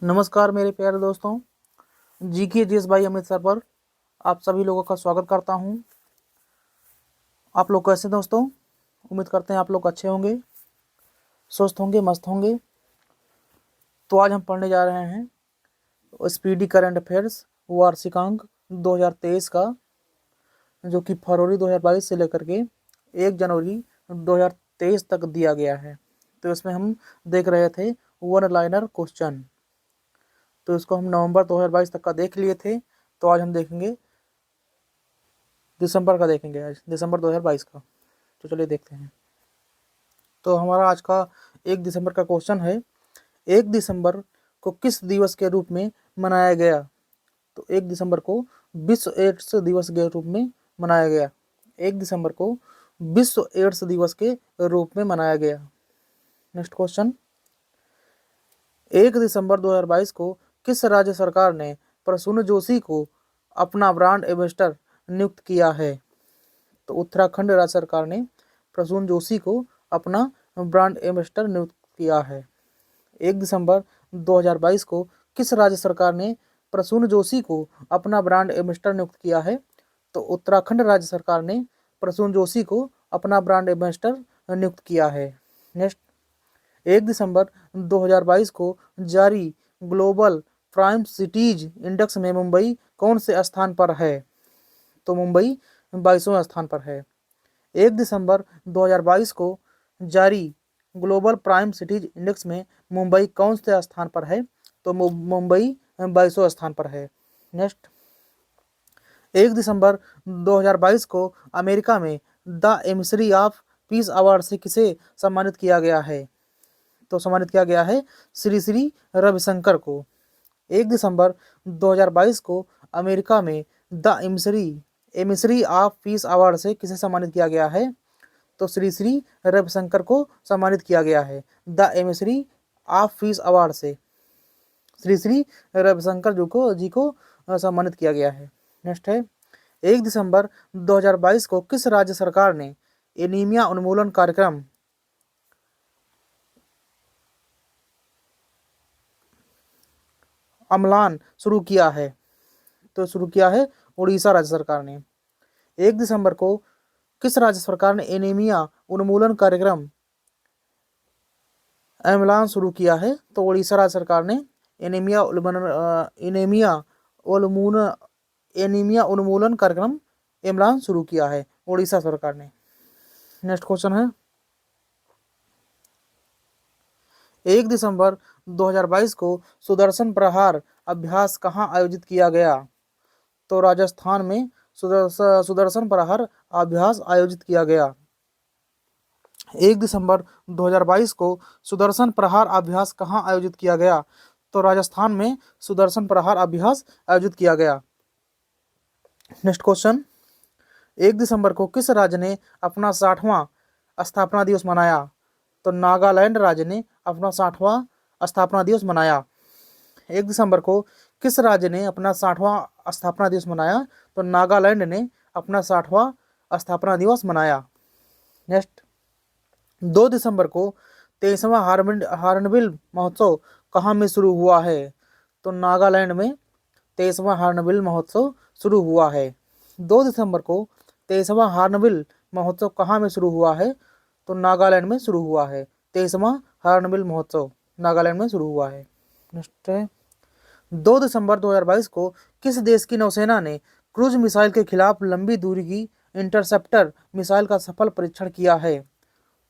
नमस्कार मेरे प्यारे दोस्तों, जीके जीएस भाई अमृतसर पर आप सभी लोगों का स्वागत करता हूं। आप लोग कैसे दोस्तों? उम्मीद करते हैं आप लोग अच्छे होंगे, स्वस्थ होंगे, मस्त होंगे। तो आज हम पढ़ने जा रहे हैं स्पीडी करंट अफेयर्स वार्षिकांक 2023 का, जो कि फरवरी 2022 से लेकर के 1 जनवरी 2023 तक दिया गया है। तो इसमें हम देख रहे थे वन लाइनर क्वेश्चन। तो इसको हम नवंबर 2022 तक का देख लिए थे। तो आज हम देखेंगे दिसंबर का, देखेंगे आज दिसंबर 2022 का। तो चलिए देखते हैं। तो हमारा आज का 1 दिसंबर का क्वेश्चन है, 1 दिसंबर को किस दिवस के रूप में मनाया गया? तो 1 दिसंबर को विश्व एड्स दिवस के रूप में मनाया गया। 1 दिसंबर को विश्व एड्स दिवस के रूप में मनाया गया। नेक्स्ट क्वेश्चन, 1 दिसंबर 2022 को किस राज्य सरकार ने प्रसून जोशी को अपना ब्रांड एम्बेसडर नियुक्त किया है? तो उत्तराखंड राज्य सरकार ने प्रसून जोशी को अपना ब्रांड एम्बेसडर नियुक्त किया है। 1 दिसंबर 2022 को किस राज्य सरकार ने प्रसून जोशी को अपना ब्रांड एम्बेसडर नियुक्त किया है? तो उत्तराखंड राज्य सरकार ने प्रसून जोशी को अपना ब्रांड एम्बेसडर नियुक्त किया है। नेक्स्ट, 1 दिसंबर 2022 को जारी ग्लोबल प्राइम सिटीज इंडेक्स में मुंबई कौन से स्थान पर है? तो मुंबई 22वें स्थान पर है। 1 दिसंबर 2022 को जारी ग्लोबल प्राइम सिटीज इंडेक्स में मुंबई कौन से स्थान पर है? तो मुंबई 22वें स्थान पर है। नेक्स्ट, 1 दिसंबर 2022 को अमेरिका में the emissary of peace award से किसे सम्मानित किया गया है? तो सम्मानित किया गया है श्री श्री रविशंकर को। 1 दिसंबर 2022 को अमेरिका में the emissary of peace award से किसे सम्मानित किया गया है? तो श्री श्री रविशंकर को सम्मानित किया गया है the emissary of peace award से। श्री श्री रविशंकर जी को सम्मानित किया गया है। नेक्स्ट है, 1 दिसंबर 2022 को किस राज्य सरकार ने एनीमिया उन्मूलन कार्यक्रम अम्लान शुरू किया है? तो शुरू किया है उड़ीसा राज्य सरकार ने। 1 दिसंबर को किस राज्य सरकार ने एनीमिया उन्मूलन कार्यक्रम अम्लान शुरू किया है? तो उड़ीसा राज्य सरकार ने एनीमिया उन्मूलन कार्यक्रम अम्लान शुरू किया है उड़ीसा सरकार ने। नेक्स्ट क्वेश्चन है, 1 दिसंबर 2022 को सुदर्शन प्रहार अभ्यास कहाँ आयोजित किया गया? तो राजस्थान में सुदर्शन प्रहार अभ्यास आयोजित किया गया। 1 दिसंबर 2022 को सुदर्शन प्रहार अभ्यास कहाँ आयोजित किया गया? तो राजस्थान में सुदर्शन प्रहार अभ्यास आयोजित किया गया। नेक्स्ट क्वेश्चन, 1 दिसंबर को किस राज्य ने अपना 60वां स्थापना दिवस मनाया? तो नागालैंड राज्य ने अपना 60वां स्थापना दिवस मनाया। 1 दिसंबर को किस राज्य ने अपना 60वां स्थापना दिवस मनाया? तो नागालैंड ने अपना 60वां स्थापना दिवस मनाया। नेक्स्ट, 2 दिसंबर को 23वां हॉर्नबिल महोत्सव कहाँ में शुरू हुआ है? तो नागालैंड में 23वां हॉर्नबिल महोत्सव शुरू हुआ है। 2 दिसंबर को 23वां हॉर्नबिल महोत्सव कहाँ में शुरू हुआ है? तो नागालैंड में शुरू हुआ है। 23वां हॉर्नबिल महोत्सव नागालैंड में शुरू हुआ है। नेक्स्ट है, 2 दिसंबर 2022 को किस देश की नौसेना ने क्रूज मिसाइल के खिलाफ लंबी दूरी की इंटरसेप्टर मिसाइल का सफल परीक्षण किया है?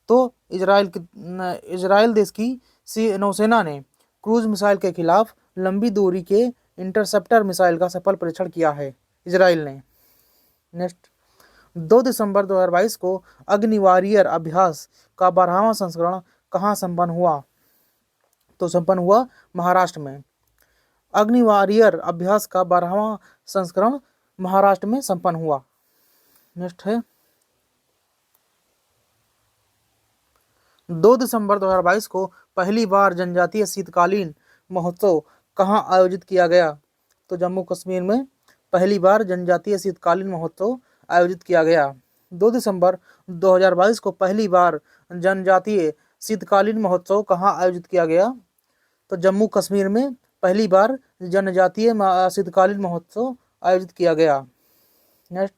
तो इजराइल देश की नौसेना ने क्रूज मिसाइल के खिलाफ लंबी दूरी के इंटरसेप्टर मिसाइल का सफल परीक्षण किया है इजराइल ने। नेक्स्ट, 2 दिसंबर 2022 को अग्नि वॉरियर अभ्यास का 12वां संस्करण कहाँ संपन्न हुआ? तो संपन्न हुआ महाराष्ट्र में। अग्नि वॉरियर अभ्यास का 12वां संस्करण महाराष्ट्र में संपन्न हुआ। नेक्स्ट है, 2 दिसंबर 2022 को पहली बार जनजातीय शीतकालीन महोत्सव कहाँ आयोजित किया गया? तो जम्मू कश्मीर में पहली बार जनजातीय शीतकालीन महोत्सव आयोजित किया गया। 2 दिसंबर 2022 को पहली बार जनजातीय शीतकालीन महोत्सव कहाँ आयोजित किया गया? तो जम्मू कश्मीर में पहली बार जनजातीय शीतकालीन महोत्सव आयोजित किया गया। नेक्स्ट,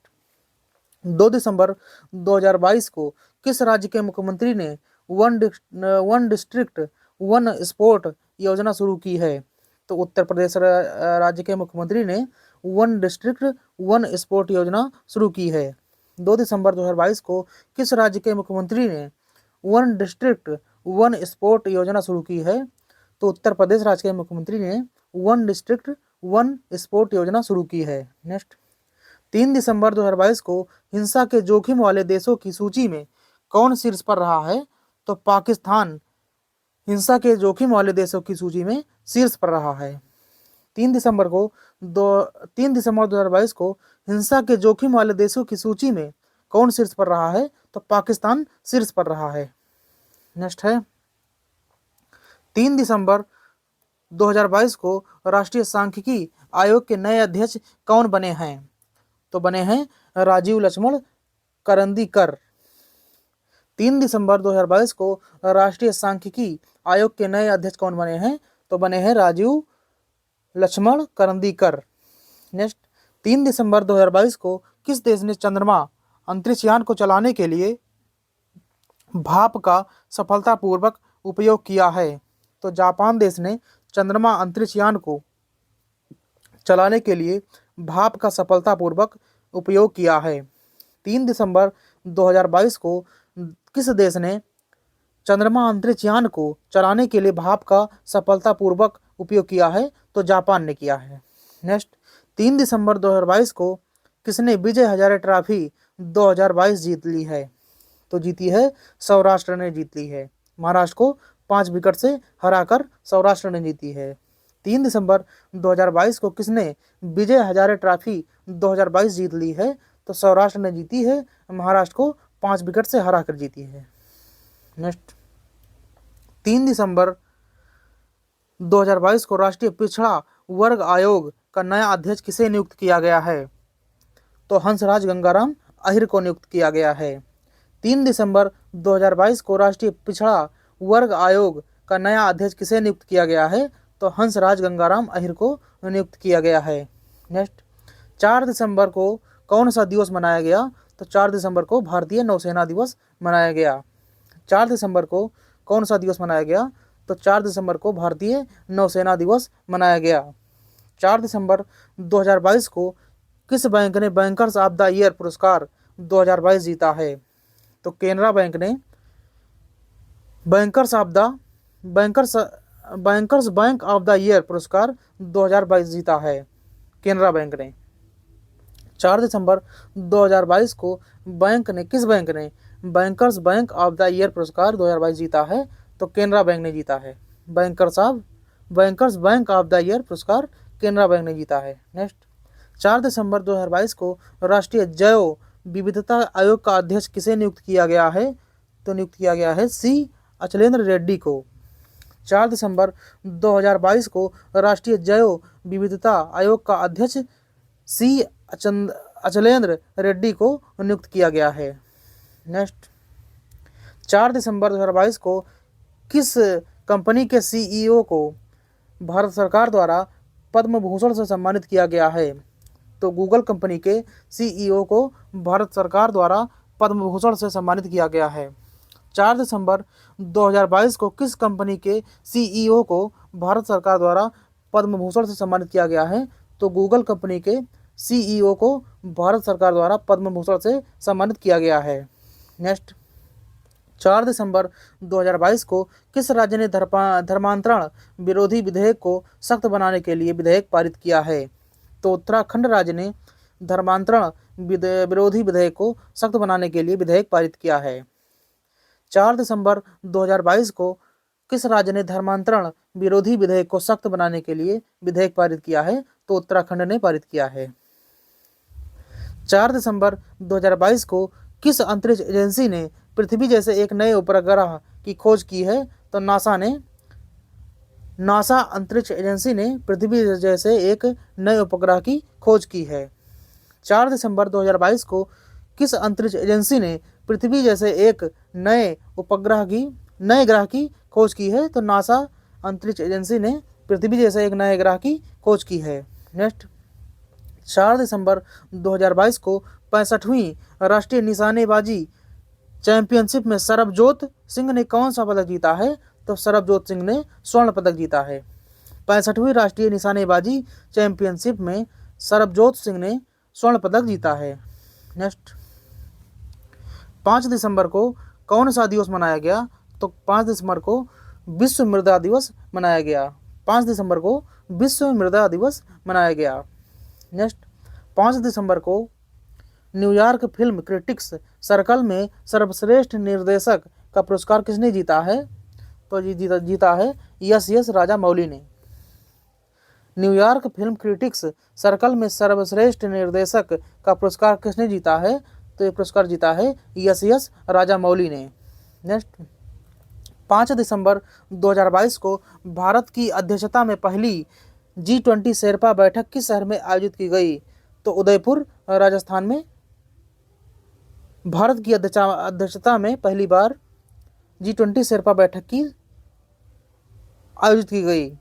2 दिसंबर 2022 को किस राज्य के मुख्यमंत्री ने वन डिस्ट्रिक्ट वन स्पोर्ट योजना शुरू की है? तो उत्तर प्रदेश राज्य के मुख्यमंत्री ने वन डिस्ट्रिक्ट वन स्पोर्ट योजना शुरू की है। 2 दिसंबर 2022 को किस राज्य के मुख्यमंत्री ने वन डिस्ट्रिक्ट वन स्पोर्ट योजना शुरू की है? तो उत्तर प्रदेश राज्य के मुख्यमंत्री ने वन डिस्ट्रिक्ट वन स्पोर्ट योजना शुरू की है। नेक्स्ट, 3 दिसंबर 2022 को हिंसा के जोखिम वाले देशों की सूची में कौन शीर्ष पर रहा है? तो पाकिस्तान हिंसा के जोखिम वाले देशों की सूची में शीर्ष पर रहा है। 3 दिसंबर 2022 को हिंसा के जोखिम वाले देशों की सूची में कौन शीर्ष पर रहा है? तो पाकिस्तान शीर्ष पर रहा है। नेक्स्ट है, 3 दिसंबर 2022 को राष्ट्रीय सांख्यिकी आयोग के नए अध्यक्ष कौन बने हैं? तो बने हैं राजीव लक्ष्मण करंदीकर। 3 दिसंबर 2022 को राष्ट्रीय सांख्यिकी आयोग के नए अध्यक्ष कौन बने हैं? तो बने हैं राजीव लक्ष्मण करंदीकर। नेक्स्ट, 3 दिसंबर 2022 को किस देश ने चंद्रमा अंतरिक्ष यान को चलाने के लिए भाप का सफलतापूर्वक उपयोग किया है? तो जापान देश ने चंद्रमा अंतरिक्ष यान को चलाने के लिए भाप का सफलतापूर्वक उपयोग किया है। 3 दिसंबर 2022 को किस देश ने चंद्रमा अंतरिक्ष यान को चलाने के लिए भाप का सफलतापूर्वक उपयोग किया है? तो जापान ने किया है। नेक्स्ट, 3 दिसंबर 2022 को किसने विजय हजारे ट्रॉफी 2022 जीत ली है? तो जीती है सौराष्ट्र ने जीत ली है। महाराष्ट्र को 5 विकेट से हराकर सौराष्ट्र ने जीती है। 3 दिसंबर 2022 को किसने विजय हजारे ट्रॉफी 2022 जीत ली है? तो सौराष्ट्र ने जीती है, महाराष्ट्र को 5 विकेट से हराकर जीती है। नेक्स्ट, 3 दिसंबर 2022 को राष्ट्रीय पिछड़ा वर्ग आयोग का नया अध्यक्ष किसे नियुक्त किया गया है? तो हंसराज गंगाराम अहिर को नियुक्त किया गया है। 3 दिसंबर 2022 को राष्ट्रीय पिछड़ा वर्ग आयोग का नया अध्यक्ष किसे नियुक्त किया गया है? तो हंसराज गंगाराम अहिर को नियुक्त किया गया है। नेक्स्ट, 4 दिसंबर को कौन सा दिवस मनाया गया? तो 4 दिसंबर को भारतीय नौसेना दिवस मनाया गया। 4 दिसंबर को कौन सा दिवस मनाया गया? तो 4 दिसंबर को भारतीय नौसेना दिवस मनाया गया। 4 दिसंबर 2022 को किस बैंक ने बैंकर्स ऑफ द ईयर पुरस्कार 2022 जीता है? तो केनरा बैंक ने bankers bank of the year पुरस्कार 2022 जीता है, केनरा बैंक ने। 4 दिसंबर 2022 को किस बैंक ने bankers bank of the year पुरस्कार 2022 जीता है? तो केनरा बैंक ने जीता है। Bankers bank of the year पुरस्कार केनरा बैंक ने जीता है। नेक्स्ट, 4 दिसंबर 2022 को राष्ट्रीय जैव विविधता आयोग का अध्यक्ष किसे नियुक्त किया गया है? तो नियुक्त किया गया है सी अचलेंद्र रेड्डी को। 4 दिसंबर 2022 को राष्ट्रीय जैव विविधता आयोग का अध्यक्ष सी अचलेंद्र रेड्डी को नियुक्त किया गया है। नेक्स्ट, 4 दिसंबर 2022 को किस कंपनी के सीईओ को भारत सरकार द्वारा पद्म भूषण से सम्मानित किया गया है? तो गूगल कंपनी के सीईओ को भारत सरकार द्वारा पद्म भूषण से सम्मानित किया गया है। 4 दिसंबर 2022 को किस कंपनी के सीईओ को भारत सरकार द्वारा पद्म भूषण से सम्मानित किया गया है? तो गूगल कंपनी के सीईओ को भारत सरकार द्वारा पद्म भूषण से सम्मानित किया गया है। नेक्स्ट, 4 दिसंबर 2022 को किस राज्य ने धर्मांतरण विरोधी विधेयक को सख्त बनाने के लिए विधेयक पारित किया है? तो उत्तराखंड राज्य ने धर्मांतरण विरोधी विधेयक को सख्त बनाने के लिए विधेयक पारित किया है। 4 दिसंबर 2022 को किस राज्य ने धर्मांतरण विरोधी विधेयक को सख्त बनाने के लिए विधेयक पारित किया है? तो उत्तराखंड ने पारित किया है। 4 दिसंबर 2022 को किस अंतरिक्ष एजेंसी ने पृथ्वी जैसे एक नए उपग्रह की खोज की है? तो नासा अंतरिक्ष एजेंसी ने पृथ्वी जैसे एक नए उपग्रह की खोज की है। 4 दिसंबर 2022 को किस अंतरिक्ष एजेंसी ने पृथ्वी जैसे एक नए ग्रह की खोज की है? तो नासा अंतरिक्ष एजेंसी ने पृथ्वी जैसे एक नए ग्रह की खोज की है। नेक्स्ट, 4 दिसंबर 2022 को 65वीं राष्ट्रीय निशानेबाजी चैंपियनशिप में सरबजोत सिंह ने कौन सा पदक जीता है? तो सरबजोत सिंह ने स्वर्ण पदक जीता है। 65वीं राष्ट्रीय निशानेबाजी चैंपियनशिप में सरबजोत सिंह ने स्वर्ण पदक जीता है। नेक्स्ट, 5 दिसंबर को कौन सा दिवस मनाया गया? तो 5 दिसंबर को विश्व मृदा दिवस मनाया गया। 5 दिसंबर को विश्व मृदा दिवस मनाया गया। नेक्स्ट, 5 दिसंबर को न्यूयॉर्क फिल्म क्रिटिक्स सर्कल में सर्वश्रेष्ठ निर्देशक का पुरस्कार किसने जीता है? तो जीता है यस राजामौली ने। न्यूयॉर्क फिल्म क्रिटिक्स सर्कल में सर्वश्रेष्ठ निर्देशक का पुरस्कार किसने जीता है? तो ये पुरस्कार जीता है यस राजामौली ने। नेक्स्ट, 5 दिसंबर 2022 को भारत की अध्यक्षता में पहली G20 शेरपा बैठक किस शहर में आयोजित की गई? तो उदयपुर राजस्थान में भारत की अध्यक्षता में पहली बार G20 शेरपा बैठक की आयोजित की गई।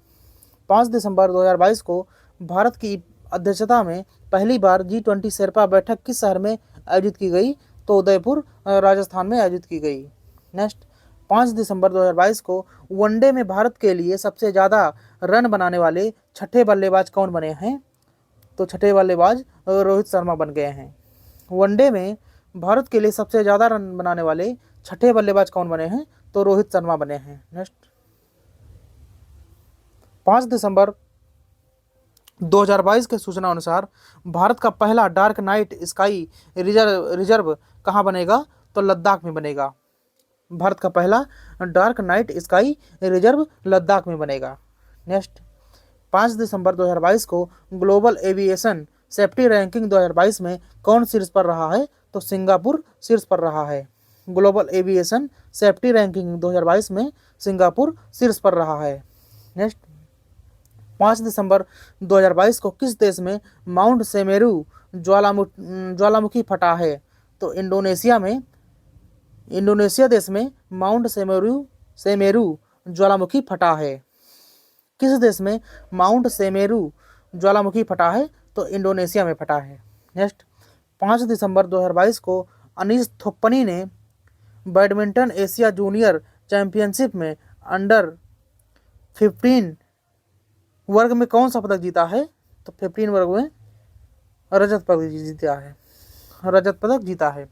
5 दिसंबर 2022 को भारत की अध्यक्षता में पहली बार G20 शेरपा बैठक किस शहर में आयोजित की गई? तो उदयपुर राजस्थान में आयोजित की गई। नेक्स्ट, 5 दिसंबर 2022 को वनडे में भारत के लिए सबसे ज़्यादा रन बनाने वाले छठे बल्लेबाज कौन बने हैं? तो छठे बल्लेबाज रोहित शर्मा बन गए हैं। वनडे में भारत के लिए सबसे ज़्यादा रन बनाने वाले छठे बल्लेबाज कौन बने हैं? तो रोहित शर्मा बने हैं। नेक्स्ट, 5 दिसंबर 2022 के सूचना अनुसार भारत का पहला डार्क नाइट स्काई रिजर्व कहाँ बनेगा? तो लद्दाख में बनेगा। भारत का पहला dark night sky reserve Ladakh में बनेगा। नेक्स्ट, 5 दिसंबर 2022 को ग्लोबल एविएशन सेफ्टी रैंकिंग 2022 में कौन शीर्ष पर रहा है? तो सिंगापुर शीर्ष पर रहा है। ग्लोबल एविएशन सेफ्टी रैंकिंग 2022 में सिंगापुर शीर्ष पर रहा है। नेक्स्ट, 5 दिसंबर 2022 को किस देश में माउंट सेमेरू ज्वालामुखी फटा है? तो इंडोनेशिया देश में माउंट सेमेरू ज्वालामुखी फटा है। किस देश में माउंट सेमेरू ज्वालामुखी फटा है? तो इंडोनेशिया में फटा है। नेक्स्ट, 5 दिसंबर 2022 को अनीस थोप्पनी ने बैडमिंटन एशिया जूनियर चैंपियनशिप में अंडर 15 वर्ग में कौन सा पदक जीता है? तो 15 वर्ग में रजत पदक जीता है।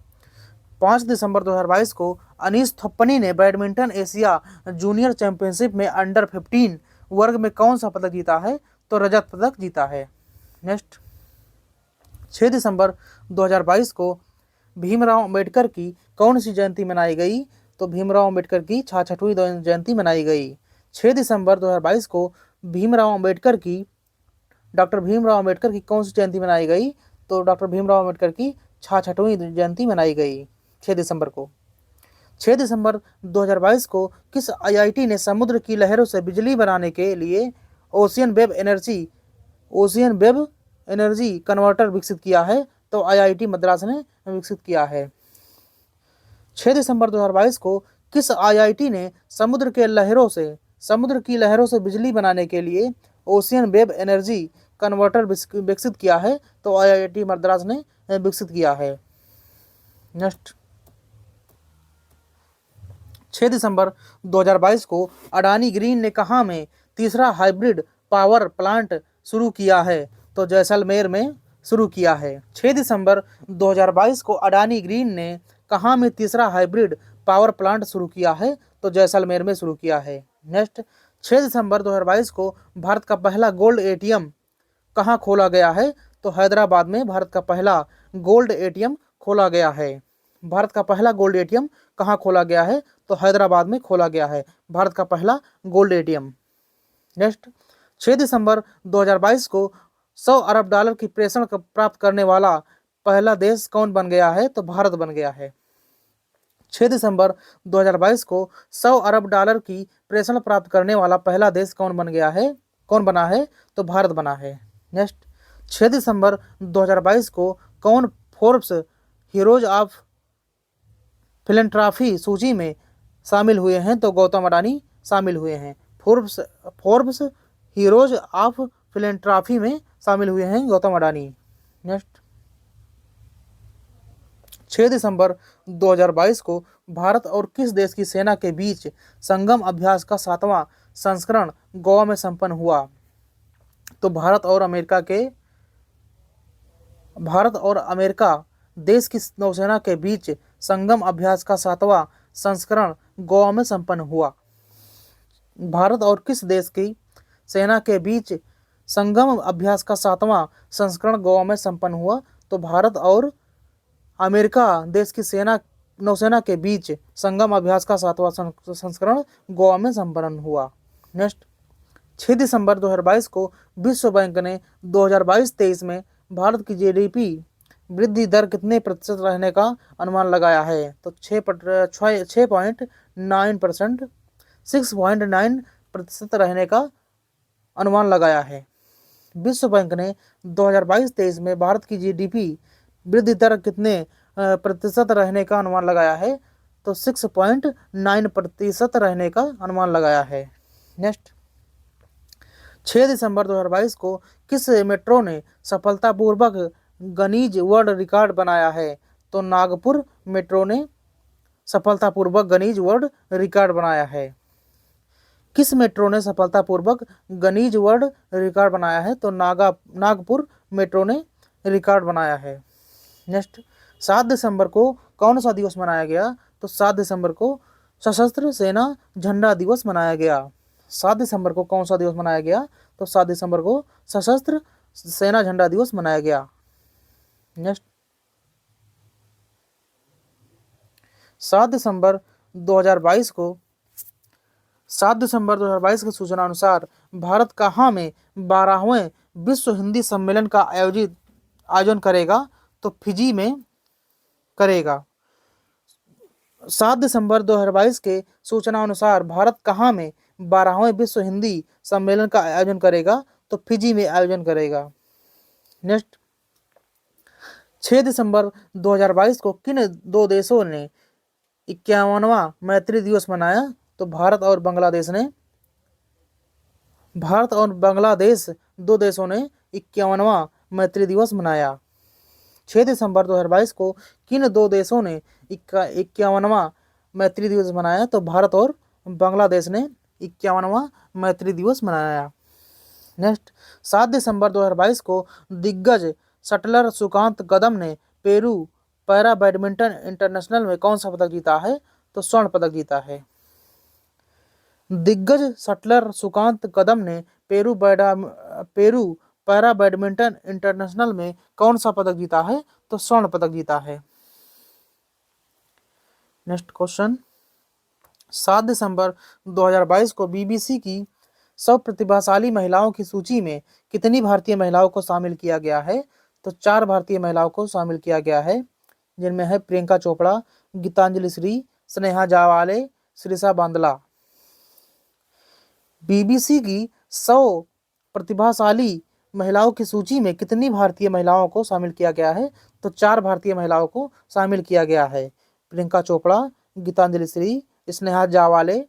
5 दिसंबर 2022 को अनीस थोप्पनी ने बैडमिंटन एशिया जूनियर चैंपियनशिप में अंडर 15 वर्ग में कौन सा पदक जीता है? तो रजत पदक जीता है। नेक्स्ट, 6 दिसंबर 2022 को भीमराव अंबेडकर की कौन सी जयंती मनाई गई? तो भीमराव अंबेडकर की 66वीं जयंती मनाई गई। 6 दिसंबर 2022 को डॉक्टर भीमराव अंबेडकर की कौन सी जयंती मनाई गई? तो डॉक्टर भीमराव अंबेडकर की 66वीं जयंती मनाई गई 6 दिसंबर को। 6 दिसंबर 2022 को किस IIT ने समुद्र की लहरों से बिजली बनाने के लिए ओशियन वेब एनर्जी कन्वर्टर विकसित किया है? तो IIT मद्रास ने विकसित किया है। 6 दिसंबर 2022 को किस IIT ने समुद्र की लहरों से बिजली बनाने के लिए ओशियन वेब एनर्जी कन्वर्टर विकसित किया है? तो IIT मद्रास ने विकसित किया है। नेक्स्ट, 6 दिसंबर 2022 को अडानी ग्रीन ने कहाँ में तीसरा हाइब्रिड पावर प्लांट शुरू किया है? तो जैसलमेर में शुरू किया है। 6 दिसंबर 2022 को अडानी ग्रीन ने कहाँ में तीसरा हाइब्रिड पावर प्लांट शुरू किया है? तो जैसलमेर में शुरू किया है। नेक्स्ट, 6 दिसंबर 2022 को भारत का पहला गोल्ड ATM कहाँ खोला गया है? तो हैदराबाद में भारत का पहला गोल्ड ATM खोला गया है। भारत का पहला गोल्ड ATM कहाँ खोला गया है? तो हैदराबाद में खोला गया है भारत का पहला गोल्ड ATM। नेक्स्ट, 6 दिसंबर 2022 को $100 अरब की प्रेषण प्राप्त करने वाला पहला देश कौन बन गया है? तो भारत बन गया है। 6 दिसंबर 2022 को $100 अरब की प्रेषण प्राप्त करने वाला पहला देश कौन बना है? तो भारत बना है। नेक्स्ट, 6 दिसंबर 2022 को कौन फोर्ब्स हीरोज ऑफ फिलैंथ्रोपी सूची में शामिल हुए हैं? तो गौतम अडानी शामिल हुए हैं। फोर्ब्स हीरोज ऑफ फिलेंट्रॉफी में शामिल हुए हैं गौतम अडानी। नेक्स्ट, 6 दिसंबर 2022 को भारत और किस देश की सेना के बीच संगम अभ्यास का 7वां संस्करण गोवा में संपन्न हुआ? तो भारत और अमेरिका देश की नौसेना के बीच संगम अभ्यास का 7वां संस्करण गोवा में संपन्न हुआ। भारत और किस देश की सेना के बीच संगम अभ्यास का 7वां संस्करण गोवा में संपन्न हुआ? तो भारत और अमेरिका देश की नौसेना के बीच संगम अभ्यास का 7वां संस्करण गोवा में संपन्न हुआ। नेक्स्ट, 6 दिसंबर 2022 को विश्व बैंक ने 2022-23 में भारत की जीडीपी वृद्धि दर कितने प्रतिशत रहने का अनुमान लगाया है? तो 6.9%, 6.9% रहने का अनुमान लगाया है। विश्व बैंक ने 2022-23 में भारत की जीडीपी वृद्धि दर कितने प्रतिशत रहने का अनुमान लगाया है? तो 6.9% रहने का अनुमान लगाया है। नेक्स्ट, 6 दिसंबर 2022 को किस मेट्रो ने सफलतापूर्वक गिनीज वर्ल्ड रिकॉर्ड बनाया है? तो नागपुर मेट्रो ने सफलतापूर्वक गिनीज वर्ल्ड रिकॉर्ड बनाया है। किस मेट्रो ने सफलतापूर्वक गिनीज वर्ल्ड रिकॉर्ड बनाया है? तो नागपुर मेट्रो ने रिकॉर्ड बनाया है। नेक्स्ट, 7 दिसंबर को कौन सा दिवस मनाया गया? तो 7 दिसंबर को सशस्त्र सेना झंडा दिवस मनाया गया। 7 दिसंबर को कौन सा दिवस मनाया गया? तो 7 दिसंबर को सशस्त्र सेना झंडा दिवस मनाया गया। नेक्स्ट, 7 दिसंबर 2022 की सूचना अनुसार भारत कहाँ में 12वें विश्व हिंदी सम्मेलन का आयोजन करेगा? तो फिजी में करेगा। 7 दिसंबर 2022 के सूचना अनुसार भारत कहाँ में 12वें विश्व हिंदी सम्मेलन का आयोजन करेगा? तो फिजी में आयोजन करेगा। नेक्स्ट, 6 दिसंबर 2022 को किन दो देशों ने 51वां मैत्री दिवस मनाया? तो भारत और बांग्लादेश दो देशों ने 51वां मैत्री दिवस मनाया। 6 दिसंबर 2022 को किन दो देशों ने 51वां मैत्री दिवस मनाया? तो भारत और बांग्लादेश ने 51वां मैत्री दिवस मनाया। नेक्स्ट, 7 दिसंबर 2022 को दिग्गज शटलर सुकांत कदम ने पेरू पैरा बैडमिंटन इंटरनेशनल में कौन सा पदक जीता है? तो स्वर्ण पदक जीता है। दिग्गज शटलर सुकांत कदम ने पेरू पैरा बैडमिंटन इंटरनेशनल में कौन सा पदक जीता है? तो स्वर्ण पदक जीता है। नेक्स्ट क्वेश्चन, 7 दिसंबर 2022 को बीबीसी की 100 प्रतिभाशाली महिलाओं की सूची में कितनी भारतीय महिलाओं को शामिल किया गया है? तो 4 भारतीय महिलाओं को शामिल किया गया है, जिनमें है प्रियंका चोपड़ा, गीतांजलि श्री, स्नेहा जावाले, श्रीषा बांदला। बीबीसी की 100 प्रतिभाशाली महिलाओं की सूची में कितनी भारतीय महिलाओं को शामिल किया गया है? तो 4 भारतीय महिलाओं को शामिल किया गया है, प्रियंका चोपड़ा, गीतांजलि श्री, स्नेहा जावाले,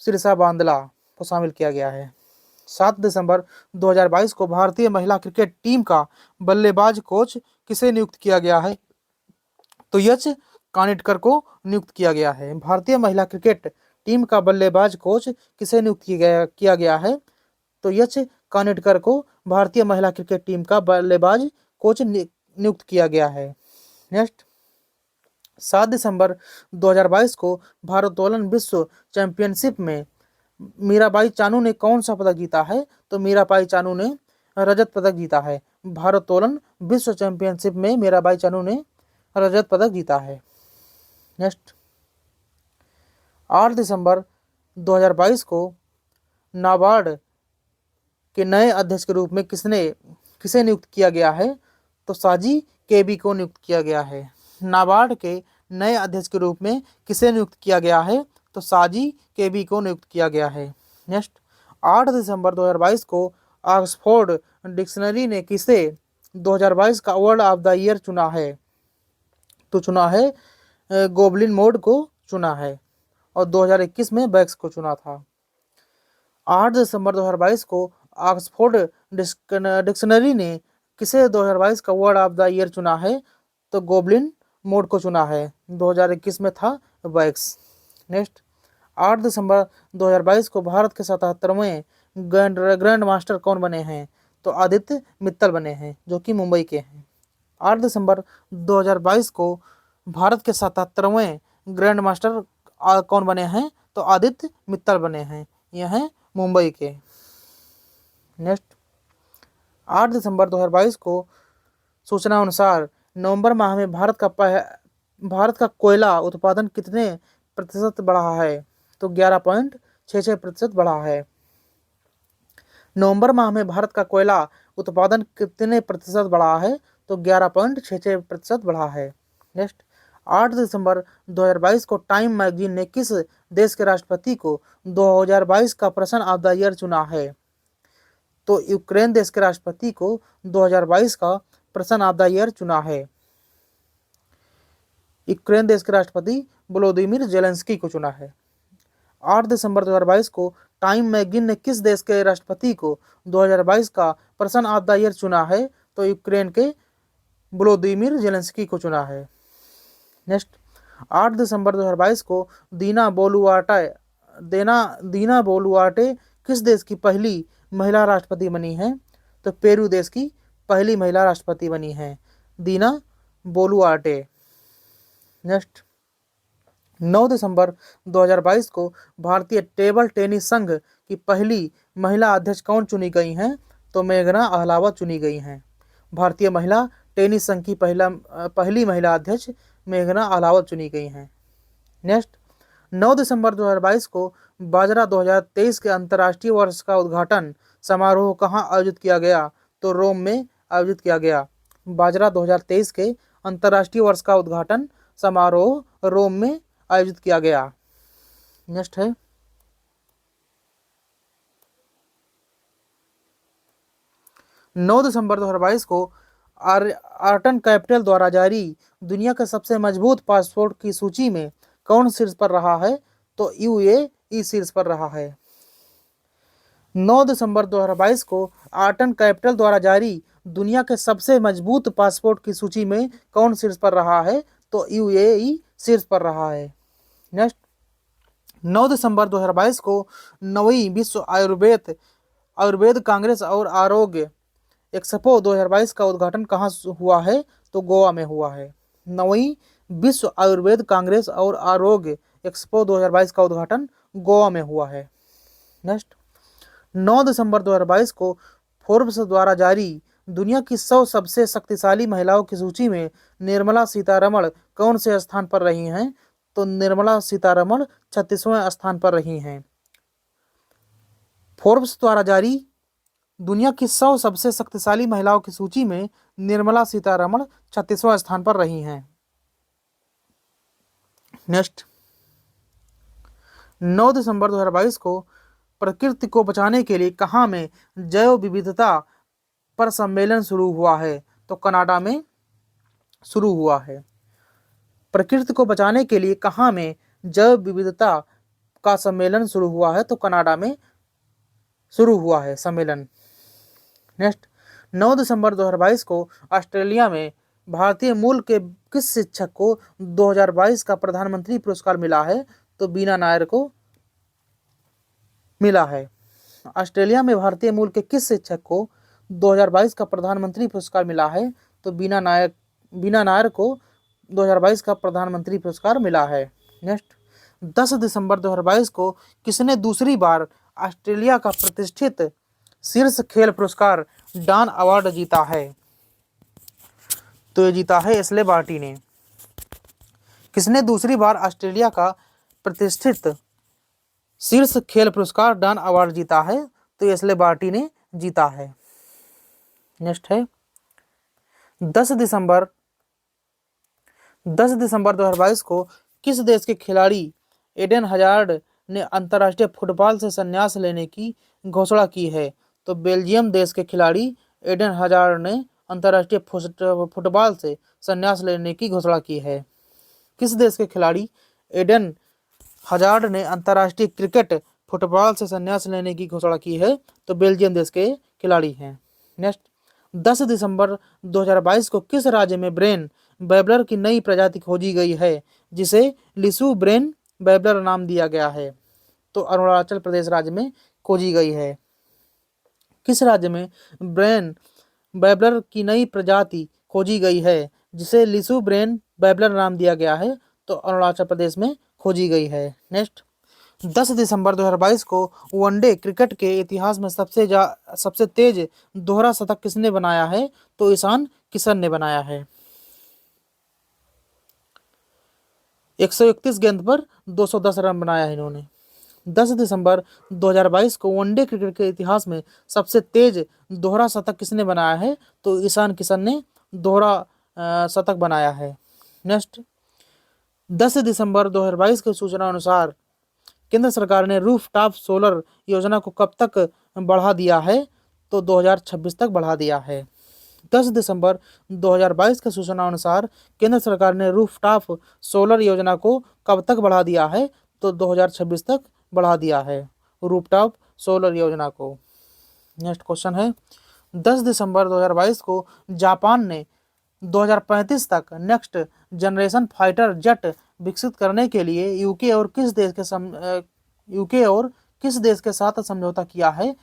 श्रीषा बांदला को शामिल किया गया है। 7 दिसंबर 2022 को भारतीय महिला क्रिकेट टीम का बल्लेबाज कोच किसे नियुक्त किया गया है? तो यश कानिटकर को नियुक्त किया गया है। भारतीय महिला क्रिकेट टीम का बल्लेबाज कोच किसे नियुक्त किया गया है? तो यश कानिटकर को भारतीय महिला क्रिकेट टीम का बल्लेबाज कोच नियुक्त किया गया है। नेक्स्ट, 7 दिसंबर 2022 को भारोत्तोलन विश्व चैंपियनशिप में मीराबाई चानू ने कौन सा पदक जीता है? तो मीराबाई चानू ने रजत पदक जीता है। भारोत्तोलन विश्व चैंपियनशिप में मीराबाई चानू ने रजत पदक जीता है। नेक्स्ट, 8 दिसंबर 2022 को नाबार्ड के नए अध्यक्ष के रूप में किसे नियुक्त किया गया है? तो साजी केबी को नियुक्त किया गया है। नाबार्ड के नए अध्यक्ष के रूप में किसे नियुक्त किया गया है? तो साजी केबी को नियुक्त किया गया है। नेक्स्ट, 8 दिसंबर 2022 को ऑक्सफोर्ड डिक्शनरी ने किसे 2022 का वर्ड ऑफ द ईयर चुना है? तो चुना है गोबलिन मोड को चुना है, और 2021 में बैक्स को चुना था। 8 दिसंबर 2022 को ऑक्सफोर्ड डिक्शनरी ने किसे 2022 का वर्ड ऑफ द ईयर चुना है? तो गोब्लिन मोड को चुना है। 2021 में था वैक्स। नेक्स्ट, 8 दिसंबर 2022 को भारत के 77वें ग्रैंड मास्टर कौन बने हैं? तो आदित्य मित्तल बने हैं, जो कि मुंबई के हैं। 8 दिसंबर 2022 को भारत के 77वें ग्रैंड मास्टर कौन बने हैं? तो आदित्य मित्तल बने हैं, यह हैं मुंबई के। नेक्स्ट, 8 दिसंबर 2022 को सूचना अनुसार नवंबर माह में भारत का कोयला उत्पादन कितने प्रतिशत बढ़ा है? तो 11.66% बढ़ा है। नवंबर माह में भारत का कोयला उत्पादन कितने प्रतिशत बढ़ा है? तो 11.66% बढ़ा है। नेक्स्ट, 8 दिसंबर 2022 को टाइम मैगजीन ने किस देश के राष्ट्रपति को 2022 का पर्सन ऑफ द ईयर चुना है? तो यूक्रेन देश के राष्ट्रपति को 2022 का पर्सन ऑफ द ईयर चुना है। यूक्रेन देश के राष्ट्रपति वोलोदिमीर जेलेंस्की को चुना है। 8 दिसंबर 2022 को टाइम मैगजीन ने किस देश के राष्ट्रपति को 2022 का पर्सन ऑफ द ईयर चुना है? तो यूक्रेन के वोलोदिमीर जेलेंस्की को चुना है। नेक्स्ट, 8 दिसंबर 2022 को दीना बोलुआर्टे किस देश की पहली महिला राष्ट्रपति बनी है? तो पेरू देश की पहली महिला राष्ट्रपति बनी है, दीना बोलुआर्टे। नेक्स्ट, 9 दिसंबर 2022 को भारतीय टेबल टेनिस संघ की पहली महिला अध्यक्ष कौन चुनी गई हैं? तो मेघना अहलावत चुनी गई हैं। भारतीय महिला टेनिस संघ की पहली महिला अध्यक्ष मेघना अहलावत चुनी गई हैं। नेक्स्ट, 9 दिसंबर 2022 को बाजरा 2023 के अंतर्राष्ट्रीय वर्ष का उद्घाटन समारोह कहाँ आयोजित किया गया? तो रोम में आयोजित किया गया। बाजरा 2023 के अंतर्राष्ट्रीय वर्ष का उद्घाटन समारोह रोम में आयोजित किया गया। नेक्स्ट है 9 दिसंबर 2022 को आर्टन कैपिटल द्वारा जारी दुनिया के सबसे मजबूत पासपोर्ट की सूची में कौन शीर्ष पर रहा है? तो यूएई शीर्ष पर रहा है। 9 दिसंबर 2022 को आर्टन कैपिटल द्वारा जारी दुनिया के सबसे मजबूत पासपोर्ट की सूची में कौन शीर्ष पर रहा है? तो यूएई शीर्ष पर रहा है। नेक्स्ट, 9 दिसंबर 2022 को 9वीं विश्व आयुर्वेद कांग्रेस और आरोग्य एक्सपो 2022 का उद्घाटन कहाँ हुआ है? तो गोवा में हुआ है। 9वीं विश्व आयुर्वेद कांग्रेस और आरोग्य एक्सपो 2022 का उद्घाटन गोवा में हुआ है। नेक्स्ट, 9 दिसंबर 2022 को फोर्ब्स द्वारा जारी दुनिया की 100 सबसे शक्तिशाली महिलाओं की सूची में निर्मला सीतारमण कौन से स्थान पर रही हैं? तो निर्मला सीतारमण 36वें स्थान पर रही हैं। फोर्ब्स द्वारा जारी दुनिया की 100 सबसे शक्तिशाली महिलाओं की सूची में निर्मला सीतारमण 36वें स्थान पर रही हैं। नेक्स्ट, 9 दिसंबर 2022 को प्रकृति को बचाने के लिए कहाँ में जैव विविधता पर सम्मेलन शुरू हुआ है? तो कनाडा में शुरू हुआ है। प्रकृति को बचाने के लिए कहाँ में जैव विविधता का सम्मेलन शुरू हुआ है? तो कनाडा में शुरू हुआ है सम्मेलन। नेक्स्ट, 9 दिसंबर 2022 को ऑस्ट्रेलिया में भारतीय मूल के किस शिक्षक को 2022 का प्रधानमंत्री पुरस्कार मिला है? तो बीना नायर को मिला है। ऑस्ट्रेलिया में भारतीय मूल के किस शिक्षक को 2022 का प्रधानमंत्री पुरस्कार मिला है? तो बीना नायर को 2022 का प्रधानमंत्री पुरस्कार मिला है। नेक्स्ट, 10 दिसंबर 2022 को किसने दूसरी बार ऑस्ट्रेलिया का प्रतिष्ठित शीर्ष खेल पुरस्कार डॉन अवार्ड जीता है? तो ये जीता है एशले बार्टी ने। किसने दूसरी बार ऑस्ट्रेलिया का प्रतिष्ठित शीर्ष खेल पुरस्कार डॉन अवार्ड जीता है? तो एशले बार्टी ने जीता है। नेक्स्ट है 10 दिसंबर 2022 को किस देश के खिलाड़ी एडन हजार्ड ने अंतर्राष्ट्रीय फुटबॉल से संन्यास लेने की घोषणा की है? तो बेल्जियम देश के खिलाड़ी एडन हजार्ड ने अंतर्राष्ट्रीय फुटबॉल से संन्यास लेने की घोषणा की है। किस देश के खिलाड़ी एडन हजार्ड ने अंतर्राष्ट्रीय क्रिकेट फुटबॉल से संन्यास लेने की घोषणा की है? तो बेल्जियम देश के खिलाड़ी हैं। नेक्स्ट, 10 दिसंबर 2022 को किस राज्य में ब्रेन बैबलर की नई प्रजाति खोजी गई है जिसे लिसु ब्रेन बैबलर नाम दिया गया है? तो अरुणाचल प्रदेश राज्य में खोजी गई है। किस राज्य में ब्रेन बैबलर की नई प्रजाति खोजी गई है जिसे लिसु ब्रेन बैबलर नाम दिया गया है? तो अरुणाचल प्रदेश में खोजी गई है। नेक्स्ट, 10 दिसंबर 2022 को वनडे क्रिकेट के इतिहास में सबसे तेज दोहरा शतक किसने बनाया है? तो ईशान किशन ने बनाया है। 131 गेंद पर 210 रन बनाया है इन्होंने। 10 दिसंबर 2022 को वनडे क्रिकेट के इतिहास में सबसे तेज दोहरा शतक किसने बनाया है? तो ईशान किशन ने दोहरा शतक बनाया है। नेक्स्ट, 10 दिसंबर 2022 की सूचना अनुसार केंद्र सरकार ने रूफ टॉप सोलर योजना को कब तक बढ़ा दिया है? तो 2026 तक बढ़ा दिया है। 10 दिसंबर 2022 की सूचना अनुसार केंद्र सरकार ने रूफ टॉप सोलर योजना को कब तक बढ़ा दिया है? तो 2026 तक बढ़ा दिया है रूफ टॉप सोलर योजना को। नेक्स्ट क्वेश्चन है, 10 दिसंबर 2022 को जापान ने 2035 तक नेक्स्ट जनरेशन फाइटर जेट विकसित करने के लिए यूके और किस देश के साथ समझौता किया है?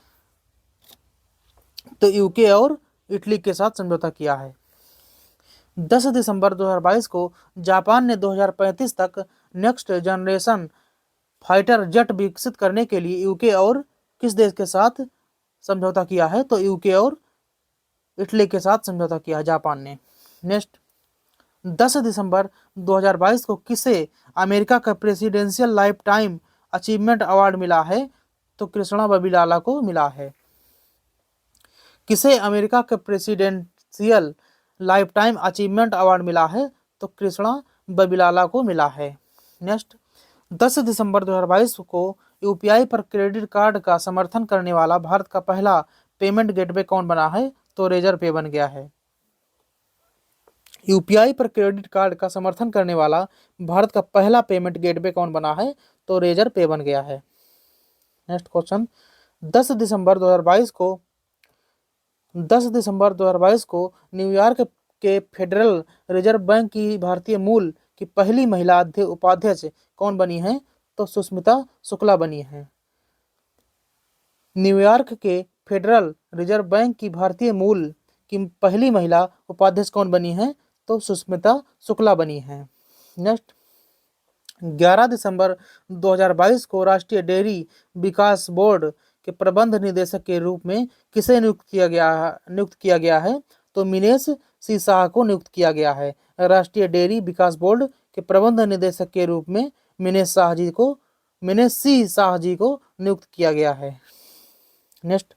तो यूके और इटली के साथ समझौता किया है। 10 दिसंबर 2022 को जापान ने 2035 तक नेक्स्ट जनरेशन फाइटर जेट विकसित करने के लिए यूके और किस देश के साथ समझौता किया है? तो यूके और इटली के साथ समझौता किया है जापान ने। नेक्स्ट, 10 दिसंबर 2022 को किसे अमेरिका का presidential life time achievement award मिला है? तो कृष्णा बबिलाला को मिला है। किसे अमेरिका का presidential life time achievement award मिला है? तो कृष्णा बबिलाला को मिला है। नेक्स्ट, 10 दिसंबर 2022 को यूपीआई पर क्रेडिट कार्ड का समर्थन करने वाला भारत का पहला पेमेंट गेटवे कौन बना है? तो रेजर पे बन गया है। यूपीआई पर क्रेडिट कार्ड का समर्थन करने वाला भारत का पहला पेमेंट गेटवे कौन बना है? तो रेजर पे बन गया है। नेक्स्ट क्वेश्चन, 10 दिसंबर 2022 को न्यूयॉर्क के फेडरल रिजर्व बैंक की भारतीय मूल की पहली महिला उपाध्यक्ष कौन बनी है? तो सुष्मिता शुक्ला बनी है। न्यूयॉर्क के फेडरल रिजर्व बैंक की भारतीय मूल की पहली महिला उपाध्यक्ष कौन बनी है? तो सुष्मिता शुक्ला बनी है। नेक्स्ट, 11 दिसंबर 2022 को राष्ट्रीय डेयरी विकास बोर्ड के प्रबंध निदेशक के रूप में किसे नियुक्त किया गया है? तो मिनेश सी शाह को नियुक्त किया गया है। राष्ट्रीय डेयरी विकास बोर्ड के प्रबंध निदेशक के रूप में मिनेश सी शाह जी को नियुक्त किया गया है। नेक्स्ट,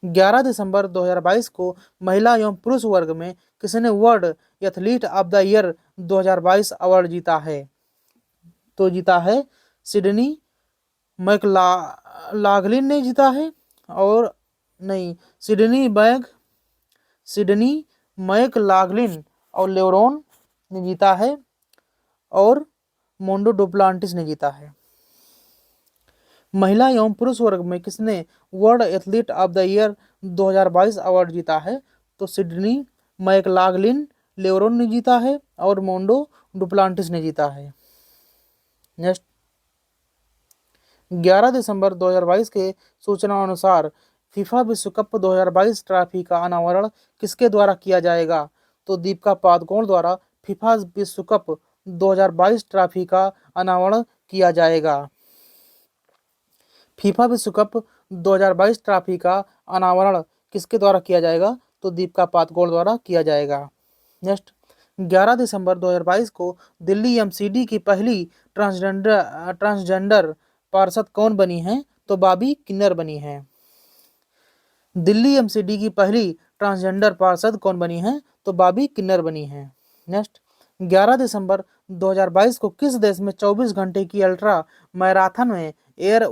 11 दिसंबर 2022 को महिला एवं पुरुष वर्ग में किसने world athlete of the year 2022 award जीता है? तो जीता है सिडनी मैकलागलिन ने जीता है, और नहीं, सिडनी मैकलागलिन और लेब्रॉन ने जीता है, और मोंडो डुप्लांटिस ने जीता है। महिला एवं पुरुष वर्ग में किसने world athlete of the year 2022 award जीता है? तो सिडनी मैकलागलिन, लेब्रॉन ने जीता है, और मोंडो डुप्लांटिस ने जीता है। नेक्स्ट, 11 दिसंबर 2022 के सूचना अनुसार फीफा विश्व कप 2022 ट्रॉफी का अनावरण किसके द्वारा किया जाएगा? तो दीपिका पादुकोण द्वारा फीफा विश्व कप 2022 ट्रॉफी का अनावरण किया जाएगा। फीफा विश्व कप 2022 ट्रॉफी का अनावरण किसके द्वारा किया जाएगा? तो दीपिका पादुकोण द्वारा किया जाएगा। नेक्स्ट, 11 दिसंबर 2022 को दिल्ली एमसीडी की पहली ट्रांसजेंडर पार्षद कौन बनी है? तो बॉबी किन्नर बनी है। दिल्ली एमसीडी की पहली ट्रांसजेंडर पार्षद कौन बनी है? तो बॉबी किन्नर बनी है। नेक्स्ट, 11 दिसंबर 2022 को किस देश में 24 घंटे की अल्ट्रा मैराथन में air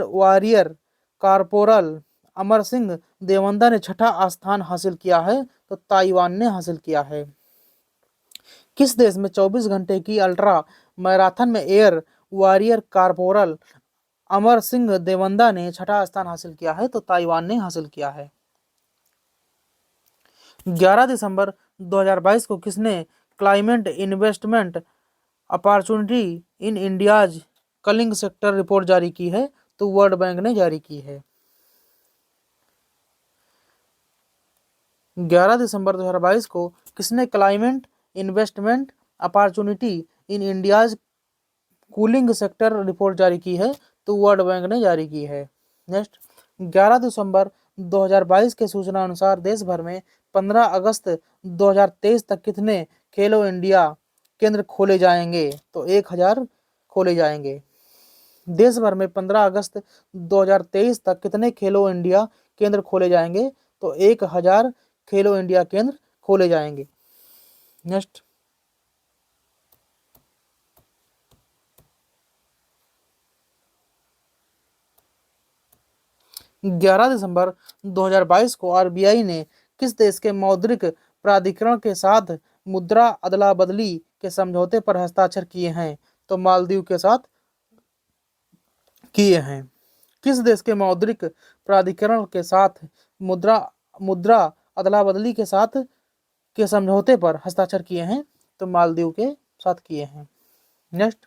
warrior corporal Amar Singh Devanda ने छठा स्थान हासिल किया है? तो ताइवान ने हासिल किया है। किस देश में 24 घंटे की अल्ट्रा मैराथन में air warrior corporal Amar Singh Devanda ने छठा स्थान हासिल किया है, तो ताइवान ने हासिल किया है। 11 दिसंबर 2022 को किसने climate investment opportunity in India's cooling sector report जारी की है, तो वर्ल्ड बैंक ने जारी की है। 11 दिसंबर 2022 को किसने climate investment opportunity in India's cooling sector report जारी की है, तो वर्ल्ड बैंक ने जारी की है। नेक्स्ट, 11 दिसंबर 2022 के सूचना अनुसार देश भर में 15 अगस्त 2023 तक कितने खेलो इंडिया केंद्र खोले जाएंगे, तो 1000 खोले जाएंगे। देश भर में 15 अगस्त 2023 तक कितने खेलो इंडिया केंद्र खोले जाएंगे, तो 1000 खेलो इंडिया केंद्र खोले जाएंगे। नेक्स्ट, 11 दिसंबर 2022 को आरबीआई ने किस देश के मौद्रिक प्राधिकरण के साथ मुद्रा अदला बदली के समझौते पर हस्ताक्षर किए हैं, तो मालदीव के साथ किए हैं। किस देश के मौद्रिक प्राधिकरण के साथ मुद्रा अदला बदली के साथ के समझौते पर हस्ताक्षर किए हैं, तो मालदीव के साथ किए हैं। नेक्स्ट,